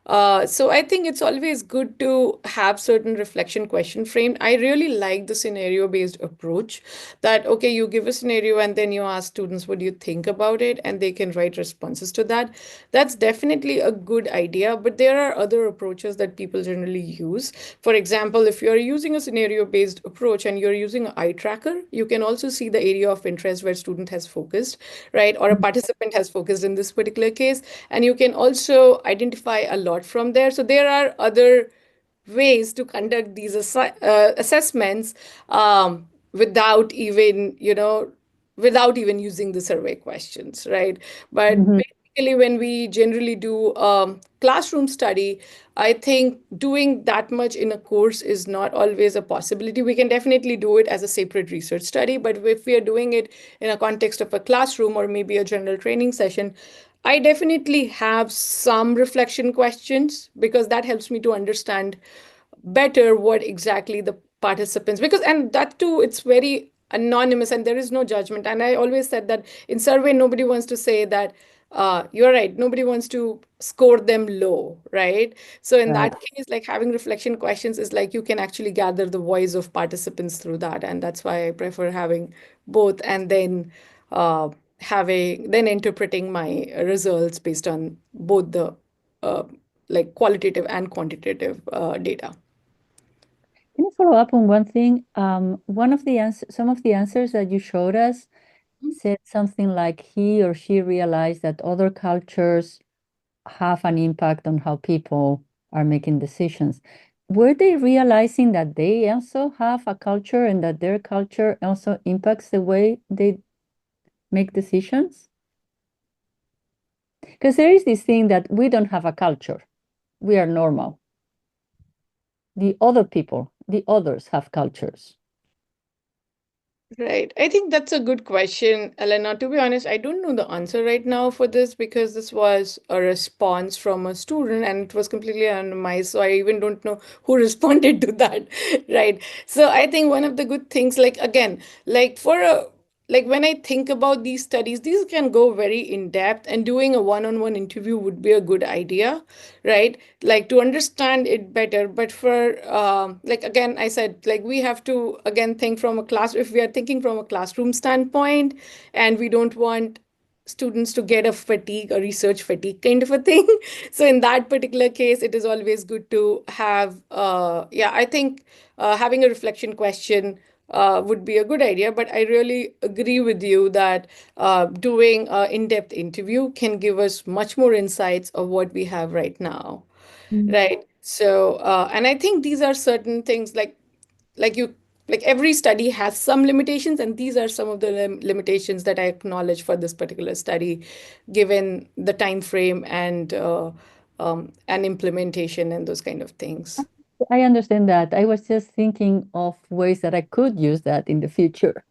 So I think it's always good to have certain reflection question framed. I really like the scenario based approach that, okay, you give a scenario and then you ask students, what do you think about it? And they can write responses to that. That's definitely a good idea, but there are other approaches that people generally use. For example, if you're using a scenario based approach and you're using an eye tracker, you can also see the area of interest where student has focused, right? Or a participant has focused in this particular case. And you can also identify a lot from there. So there are other ways to conduct these assessments without even, without even using the survey questions, right? But Mhm. basically, when we generally do classroom study, I think doing that much in a course is not always a possibility. We can definitely do it as a separate research study, but if we are doing it in a context of a classroom or maybe a general training session, I definitely have some reflection questions because that helps me to understand better what exactly the participants, because and that too, it's very anonymous and there is no judgment. And I always said that in survey nobody wants to say that you're right, nobody wants to score them low, right? So in Right. that case, like having reflection questions is like you can actually gather the voice of participants through that, and that's why I prefer having both, and then uh, having then interpreting my results based on both the uh, like qualitative and quantitative data. Can you follow up on one thing? One of the some of the answers that you showed us said something like he or she realized that other cultures have an impact on how people are making decisions. Were they realizing that they also have a culture and that their culture also impacts the way they make decisions? Because there is this thing that we don't have a culture. We are normal. The other people, the others have cultures. Right. I think that's a good question, Elena. To be honest, I don't know the answer right now for this because this was a response from a student and it was completely anonymized. So I even don't know who responded to that. Right. So I think one of the good things, like again, like for a like when I think about these studies, these can go very in depth, and doing a one-on-one interview would be a good idea, right? Like to understand it better. But for like again, I said like we have to again think from a class. If we are thinking from a classroom standpoint, and we don't want students to get a fatigue, a research fatigue kind of a thing. So in that particular case, it is always good to have, yeah, I think having a reflection question would be a good idea. But I really agree with you that doing an in-depth interview can give us much more insights of what we have right now, right? So, and I think these are certain things like you like every study has some limitations, and these are some of the limitations that I acknowledge for this particular study, given the time frame and implementation and those kind of things. I understand that. I was just thinking of ways that I could use that in the future.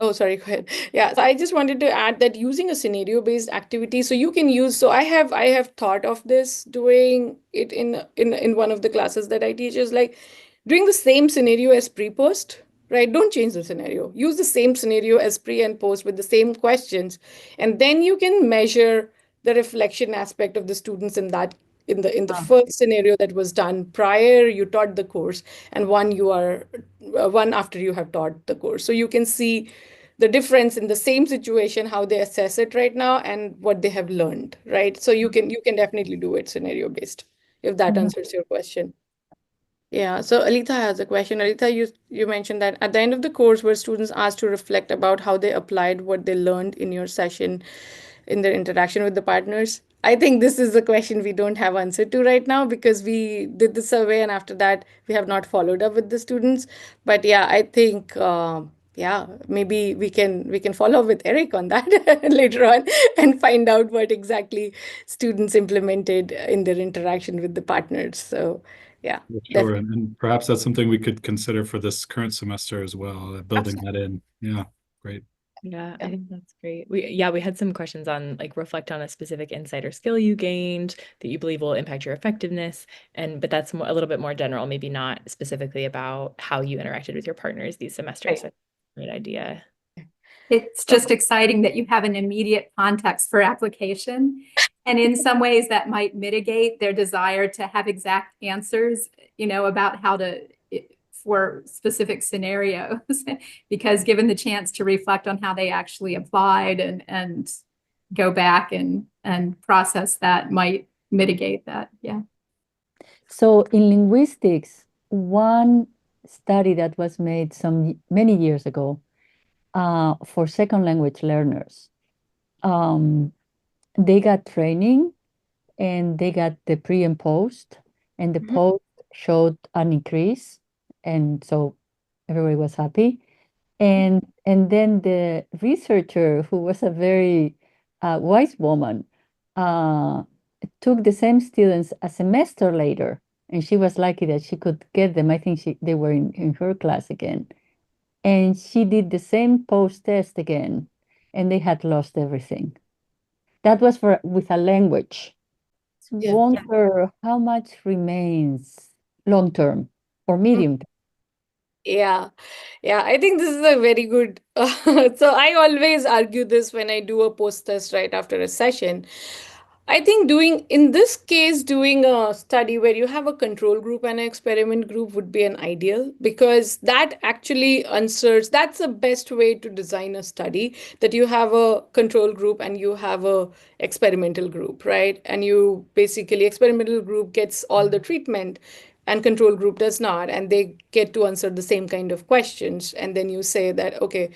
Oh, sorry, go ahead. Yeah, so I just wanted to add that using a scenario-based activity, so you can use, so I have thought of this doing it in one of the classes that I teach is like doing the same scenario as pre-post, right? Don't change the scenario. Use the same scenario as pre and post with the same questions, and then you can measure the reflection aspect of the students in that in the Ah, first scenario that was done prior you taught the course, and one after you have taught the course. So you can see the difference in the same situation, how they assess it right now and what they have learned, right? So you can definitely do it scenario based, if that mhm. answers your question. Yeah, so Alita has a question. Alita, you mentioned that at the end of the course, were students asked to reflect about how they applied what they learned in your session in their interaction with the partners? I think this is a question we don't have answer to right now because we did the survey and after that we have not followed up with the students. But yeah, I think yeah, maybe we can follow up with Eric on that later on and find out what exactly students implemented in their interaction with the partners. So yeah, Yeah, sure. definitely. And perhaps that's something we could consider for this current semester as well, building that in. Yeah, great. Yeah, I think that's great. We had some questions on like reflect on a specific insight or skill you gained that you believe will impact your effectiveness. But that's a little bit more general, maybe not specifically about how you interacted with your partners these semesters. Right. So great idea. It's just exciting that you have an immediate context for application. And in some ways that might mitigate their desire to have exact answers, about how to, for specific scenarios, because given the chance to reflect on how they actually applied and go back and process that might mitigate that. Yeah. So in linguistics, one study that was made many years ago for second language learners, they got training and they got the pre and post, and the Mhm. post showed an increase, and so everybody was happy. And then the researcher, who was a very wise woman, uh, took the same students a semester later, and she was lucky that she could get them. I think they were in her class again, and she did the same post test again, and they had lost everything. That was for with a language. Yeah. Wonder how much remains long term or medium term. Yeah, yeah, I think this is a very good. So I always argue this when I do a post test right after a session. I think in this case, doing a study where you have a control group and an experiment group would be an ideal because that actually answers, that's the best way to design a study, that you have a control group and you have a experimental group, right? And you basically, experimental group gets all the treatment and control group does not, and they get to answer the same kind of questions. And then you say that, okay,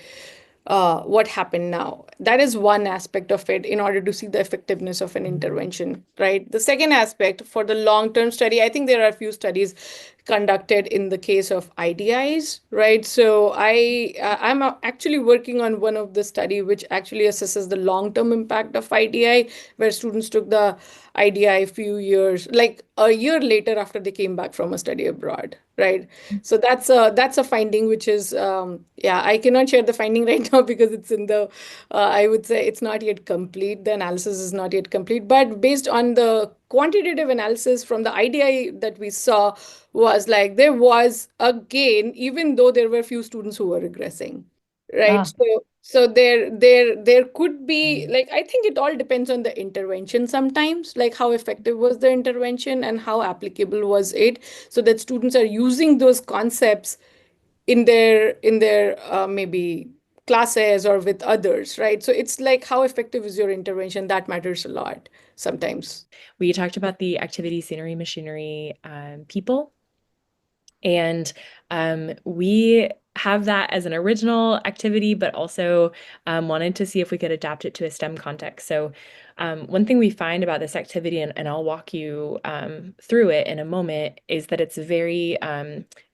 what happened now? That is one aspect of it in order to see the effectiveness of an intervention, right? The second aspect for the long-term study, I think there are a few studies conducted in the case of IDIs, right? So I'm actually working on one of the study which actually assesses the long-term impact of IDI, where students took the IDI a few years, like a year later after they came back from a study abroad, right? So that's a finding which is yeah, I cannot share the finding right now because it's in the I would say it's not yet complete. The analysis is not yet complete, but based on the quantitative analysis from the IDI that we saw was like there was a gain even though there were few students who were regressing, right? Ah, So So there could be, like, I think it all depends on the intervention sometimes, like how effective was the intervention and how applicable was it, so that students are using those concepts in their maybe classes or with others, right? So it's like how effective is your intervention, that matters a lot sometimes. We talked about the activity, scenery, machinery, people. And we have that as an original activity, but also wanted to see if we could adapt it to a STEM context. So one thing we find about this activity, and I'll walk you through it in a moment, is that it's very,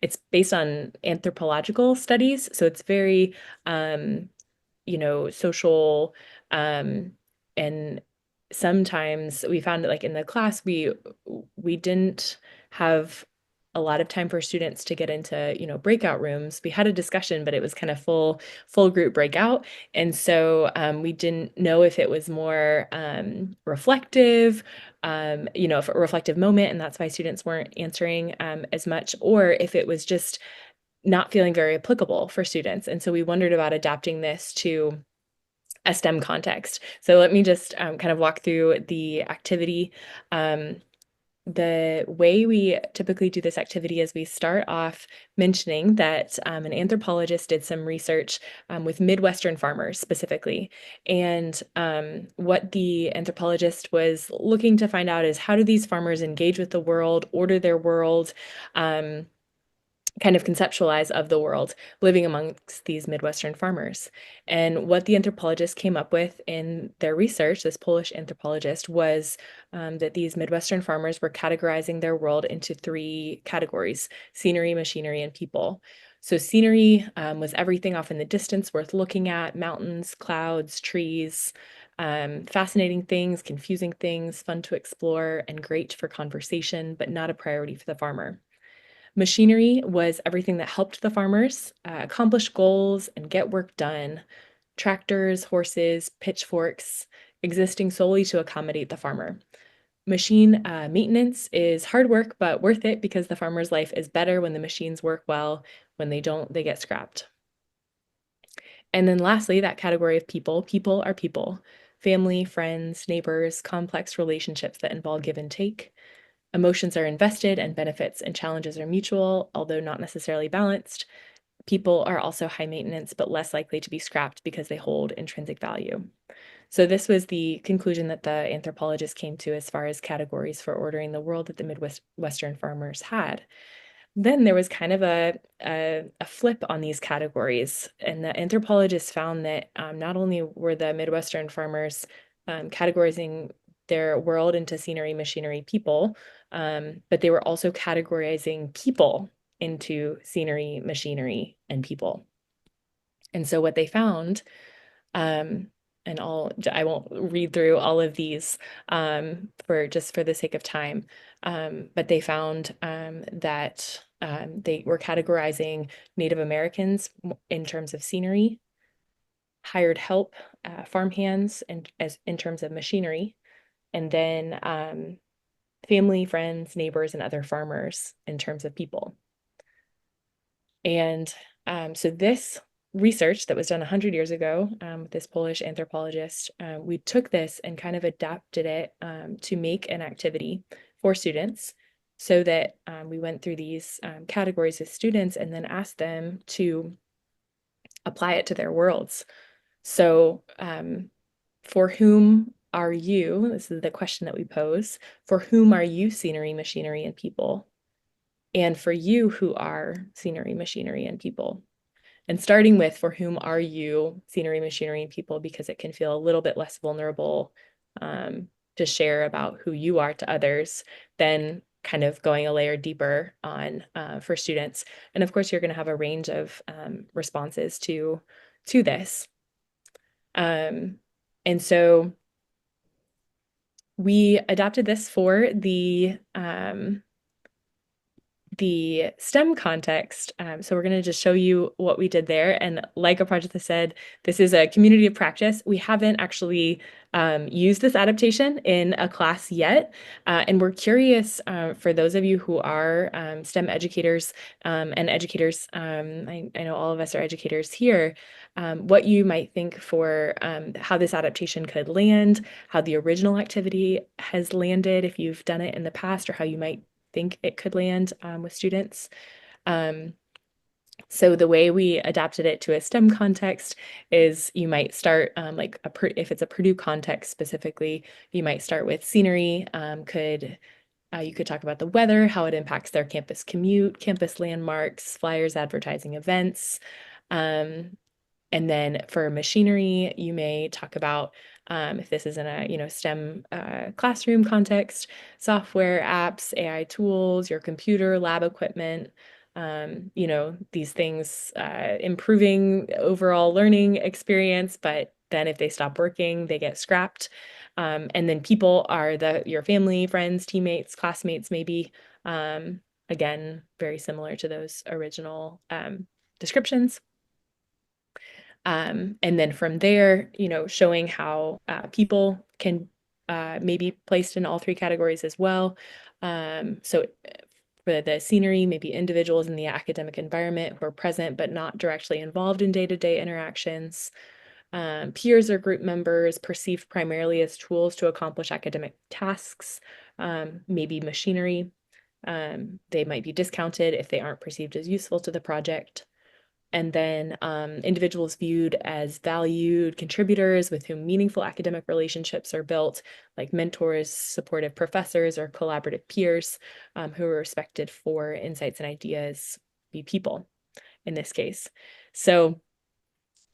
it's based on anthropological studies. So it's very, social, and sometimes we found that, like, in the class, we didn't have a lot of time for students to get into, breakout rooms. We had a discussion, but it was kind of full group breakout. And so we didn't know if it was more reflective, if a reflective moment, and that's why students weren't answering as much, or if it was just not feeling very applicable for students. And so we wondered about adapting this to a STEM context. So let me just kind of walk through the activity. The way we typically do this activity is we start off mentioning that an anthropologist did some research with Midwestern farmers specifically. And what the anthropologist was looking to find out is, how do these farmers engage with the world, order their world, kind of conceptualize of the world living amongst these Midwestern farmers. And what the anthropologist came up with in their research, this Polish anthropologist, was that these Midwestern farmers were categorizing their world into 3 categories: scenery, machinery, and people. So scenery was everything off in the distance worth looking at: mountains, clouds, trees, fascinating things, confusing things, fun to explore, and great for conversation, but not a priority for the farmer. Machinery was everything that helped the farmers accomplish goals and get work done: tractors, horses, pitchforks, existing solely to accommodate the farmer. Machine maintenance is hard work, but worth it, because the farmer's life is better when the machines work well. When they don't, they get scrapped. And then lastly, that category of people. People are people: family, friends, neighbors, complex relationships that involve give and take. Emotions are invested, and benefits and challenges are mutual, although not necessarily balanced. People are also high maintenance, but less likely to be scrapped because they hold intrinsic value. So this was the conclusion that the anthropologist came to as far as categories for ordering the world that the Midwestern farmers had. Then there was kind of a flip on these categories, and the anthropologist found that not only were the Midwestern farmers categorizing their world into scenery, machinery, people, but they were also categorizing people into scenery, machinery, and people. And so what they found, and I won't read through all of these for the sake of time, but they found that they were categorizing Native Americans in terms of scenery, hired help, farmhands, and in terms of machinery, and then family, friends, neighbors, and other farmers in terms of people. And so this research that was done 100 years ago with this Polish anthropologist, we took this and kind of adapted it to make an activity for students, so that we went through these categories with students and then asked them to apply it to their worlds. So for whom are you? This is the question that we pose. For whom are you scenery, machinery, and people? And for you, who are scenery, machinery, and people? And starting with, for whom are you scenery, machinery, and people, because it can feel a little bit less vulnerable to share about who you are to others, than kind of going a layer deeper on for students. And of course, you're going to have a range of responses to this. And so we adapted this for the the STEM context, so we're going to just show you what we did there. And like Aparajita said, this is a community of practice. We haven't actually used this adaptation in a class yet. And we're curious for those of you who are STEM educators and educators, I know all of us are educators here, what you might think for how this adaptation could land, how the original activity has landed if you've done it in the past, or how you might think it could land with students. So the way we adapted it to a STEM context is you might start like if it's a Purdue context specifically, you might start with scenery. You could talk about the weather, how it impacts their campus commute, campus landmarks, flyers, advertising, events. And then for machinery, you may talk about if this is in a STEM classroom context, software, apps, AI tools, your computer, lab equipment, these things improving overall learning experience, but then if they stop working, they get scrapped. And then people are your family, friends, teammates, classmates, maybe. Again, very similar to those original descriptions. And then from there, showing how people can maybe placed in all three categories as well. So for the scenery, maybe individuals in the academic environment who are present but not directly involved in day-to-day interactions. Peers or group members perceived primarily as tools to accomplish academic tasks, maybe machinery. They might be discounted if they aren't perceived as useful to the project. And then individuals viewed as valued contributors with whom meaningful academic relationships are built, like mentors, supportive professors, or collaborative peers who are respected for insights and ideas, be people in this case. So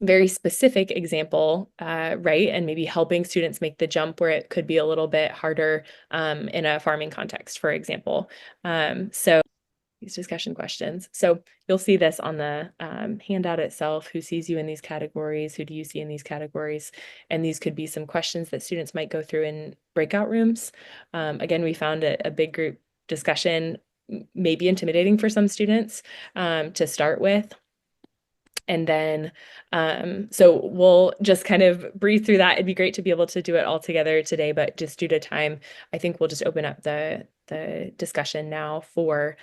very specific example, right? And maybe helping students make the jump where it could be a little bit harder in a farming context, for example. So these discussion questions. So you'll see this on the handout itself. Who sees you in these categories? Who do you see in these categories? And these could be some questions that students might go through in breakout rooms. Again, we found a big group discussion may be intimidating for some students to start with. And then, so we'll just kind of breathe through that. It'd be great to be able to do it all together today, but just due to time, I think we'll just open up the discussion now for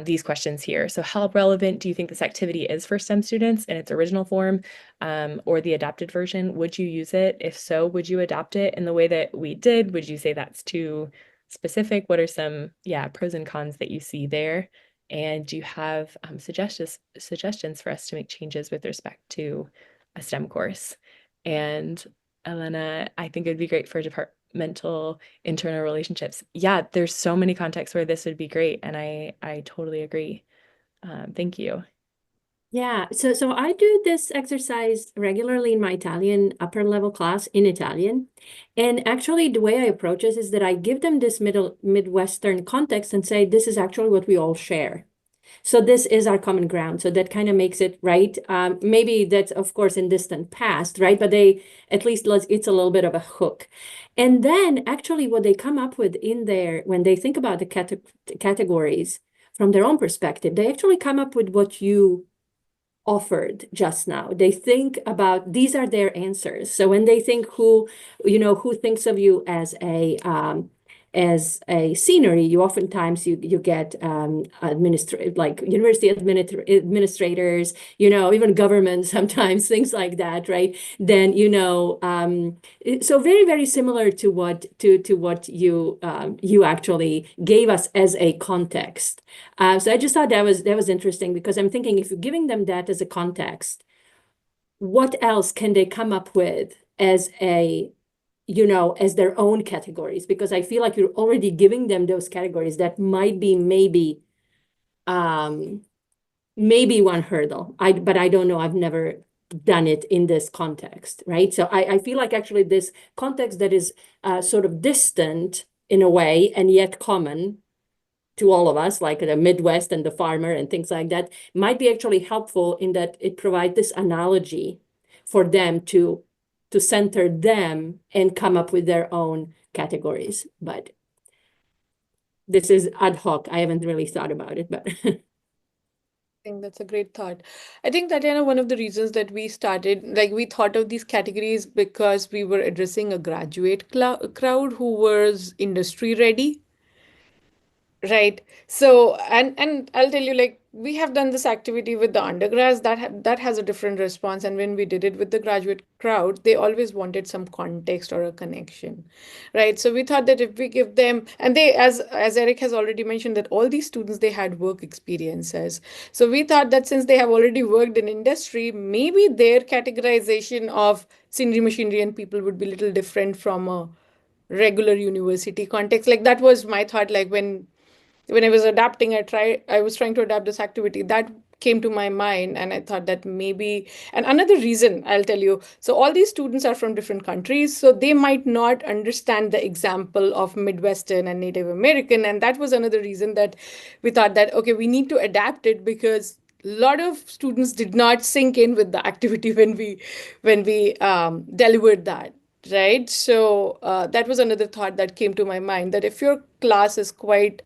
these questions here. So how relevant do you think this activity is for STEM students in its original form or the adapted version? Would you use it? If so, would you adopt it in the way that we did? Would you say that's too specific? What are some, pros and cons that you see there? And do you have suggestions for us to make changes with respect to a STEM course? And Elena, I think it'd be great for departmental internal relationships. Yeah, there's so many contexts where this would be great. And I totally agree. Thank you. Yeah, so I do this exercise regularly in my Italian upper level class in Italian. And actually the way I approach this is that I give them this Midwestern context and say, this is actually what we all share. So this is our common ground. So that kind of makes it right. Maybe that's, of course, in distant past, right? But at least it's a little bit of a hook. And then actually what they come up with in there, when they think about the categories from their own perspective, they actually come up with what you offered just now. They think about, these are their answers. So when they think who thinks of you as a scenery, you oftentimes you get like university administrators, even government sometimes, things like that, right? Then so very, very similar to what you actually gave us as a context. So I just thought that was interesting, because I'm thinking if you're giving them that as a context, what else can they come up with as as their own categories? Because I feel like you're already giving them those categories that might be maybe one hurdle. But I don't know. I've never done it in this context, right? So I feel like actually this context that is sort of distant in a way and yet common to all of us, like the Midwest and the farmer and things like that, might be actually helpful in that it provides this analogy for them to center them and come up with their own categories. But this is ad hoc. I haven't really thought about it, but I think that's a great thought. I think, Tatiana, one of the reasons that we started, like we thought of these categories because we were addressing a graduate crowd who was industry ready. Right. So, and I'll tell you, like we have done this activity with the undergrads that has a different response. And when we did it with the graduate crowd, they always wanted some context or a connection, right? So we thought that if we give them, and they, as Eric has already mentioned, that all these students they had work experiences. So we thought that since they have already worked in industry, maybe their categorization of scenery, machinery, and people would be a little different from a regular university context. Like that was my thought. Like when I was adapting, I was trying to adapt this activity. That came to my mind, and I thought that maybe, and another reason I'll tell you. So all these students are from different countries, so they might not understand the example of Midwestern and Native American, and that was another reason that we thought that okay, we need to adapt it because a lot of students did not sink in with the activity when we delivered that. Right. So that was another thought that came to my mind that if your class is quite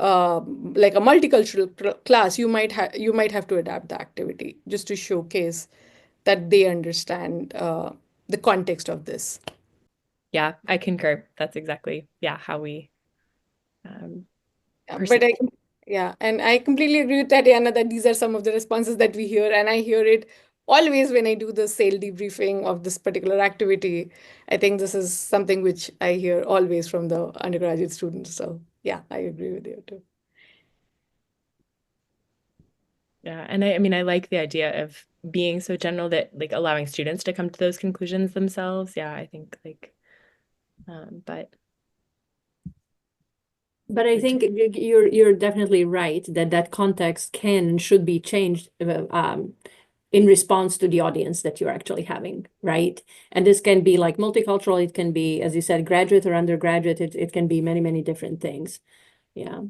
like a multicultural class, you might have to adapt the activity just to showcase that they understand the context of this. Yeah, I concur. That's exactly, yeah, how we Yeah, perceive. yeah, and I completely agree with Tatiana that these are some of the responses that we hear, and I hear it always when I do the SAIL debriefing of this particular activity. I think this is something which I hear always from the undergraduate students. So yeah, I agree with you too. Yeah, and I mean, I like the idea of being so general that like allowing students to come to those conclusions themselves. Yeah, I think like, but I think you're definitely right that that context can and should be changed in response to the audience that you're actually having, right? And this can be like multicultural. It can be, as you said, graduate or undergraduate. It can be many, many different things. Yeah.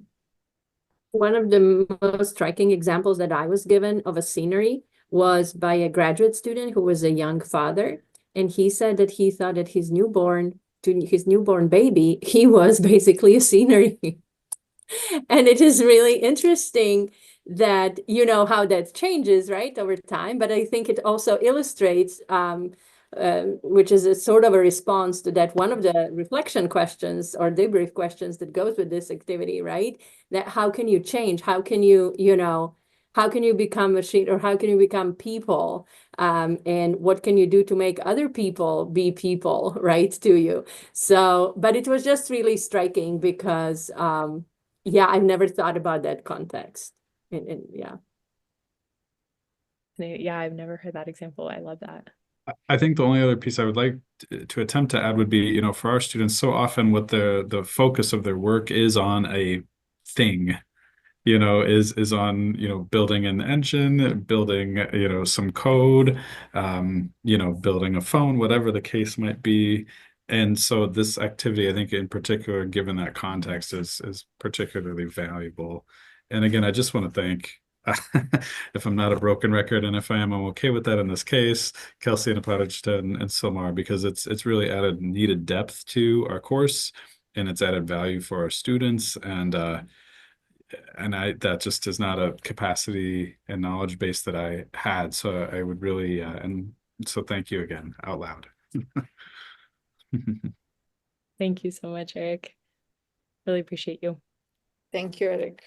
One of the most striking examples that I was given of a scenery was by a graduate student who was a young father. And he said that he thought that his newborn baby, he was basically a scenery. And it is really interesting that, you know, how that changes, right, over time. But I think it also illustrates, which is a sort of a response to that one of the reflection questions or debrief questions that goes with this activity, right? That how can you change? How can you, you know, how can you become a sheet or how can you become people? And what can you do to make other people be people, right, to you? So, but it was just really striking because, yeah, I've never thought about that context. And yeah. yeah, I've never heard that example. I love that. I think the only other piece I would like to attempt to add would be, you know, for our students, so often what the focus of their work is on a thing, you know, is on, you know, building an engine, building, you know, some code, you know, building a phone, whatever the case might be. And so this activity, I think in particular, given that context, is particularly valuable. And again, I just want to thank, if I'm not a broken record, and if I am, I'm okay with that in this case, Kelsey and Aparajita and CILMAR, because it's really added needed depth to our course, and it's added value for our students. And that just is not a capacity and knowledge base that I had. So I would really, and so thank you again out loud. Thank you so much, Eric. Really appreciate you. Thank you, Eric.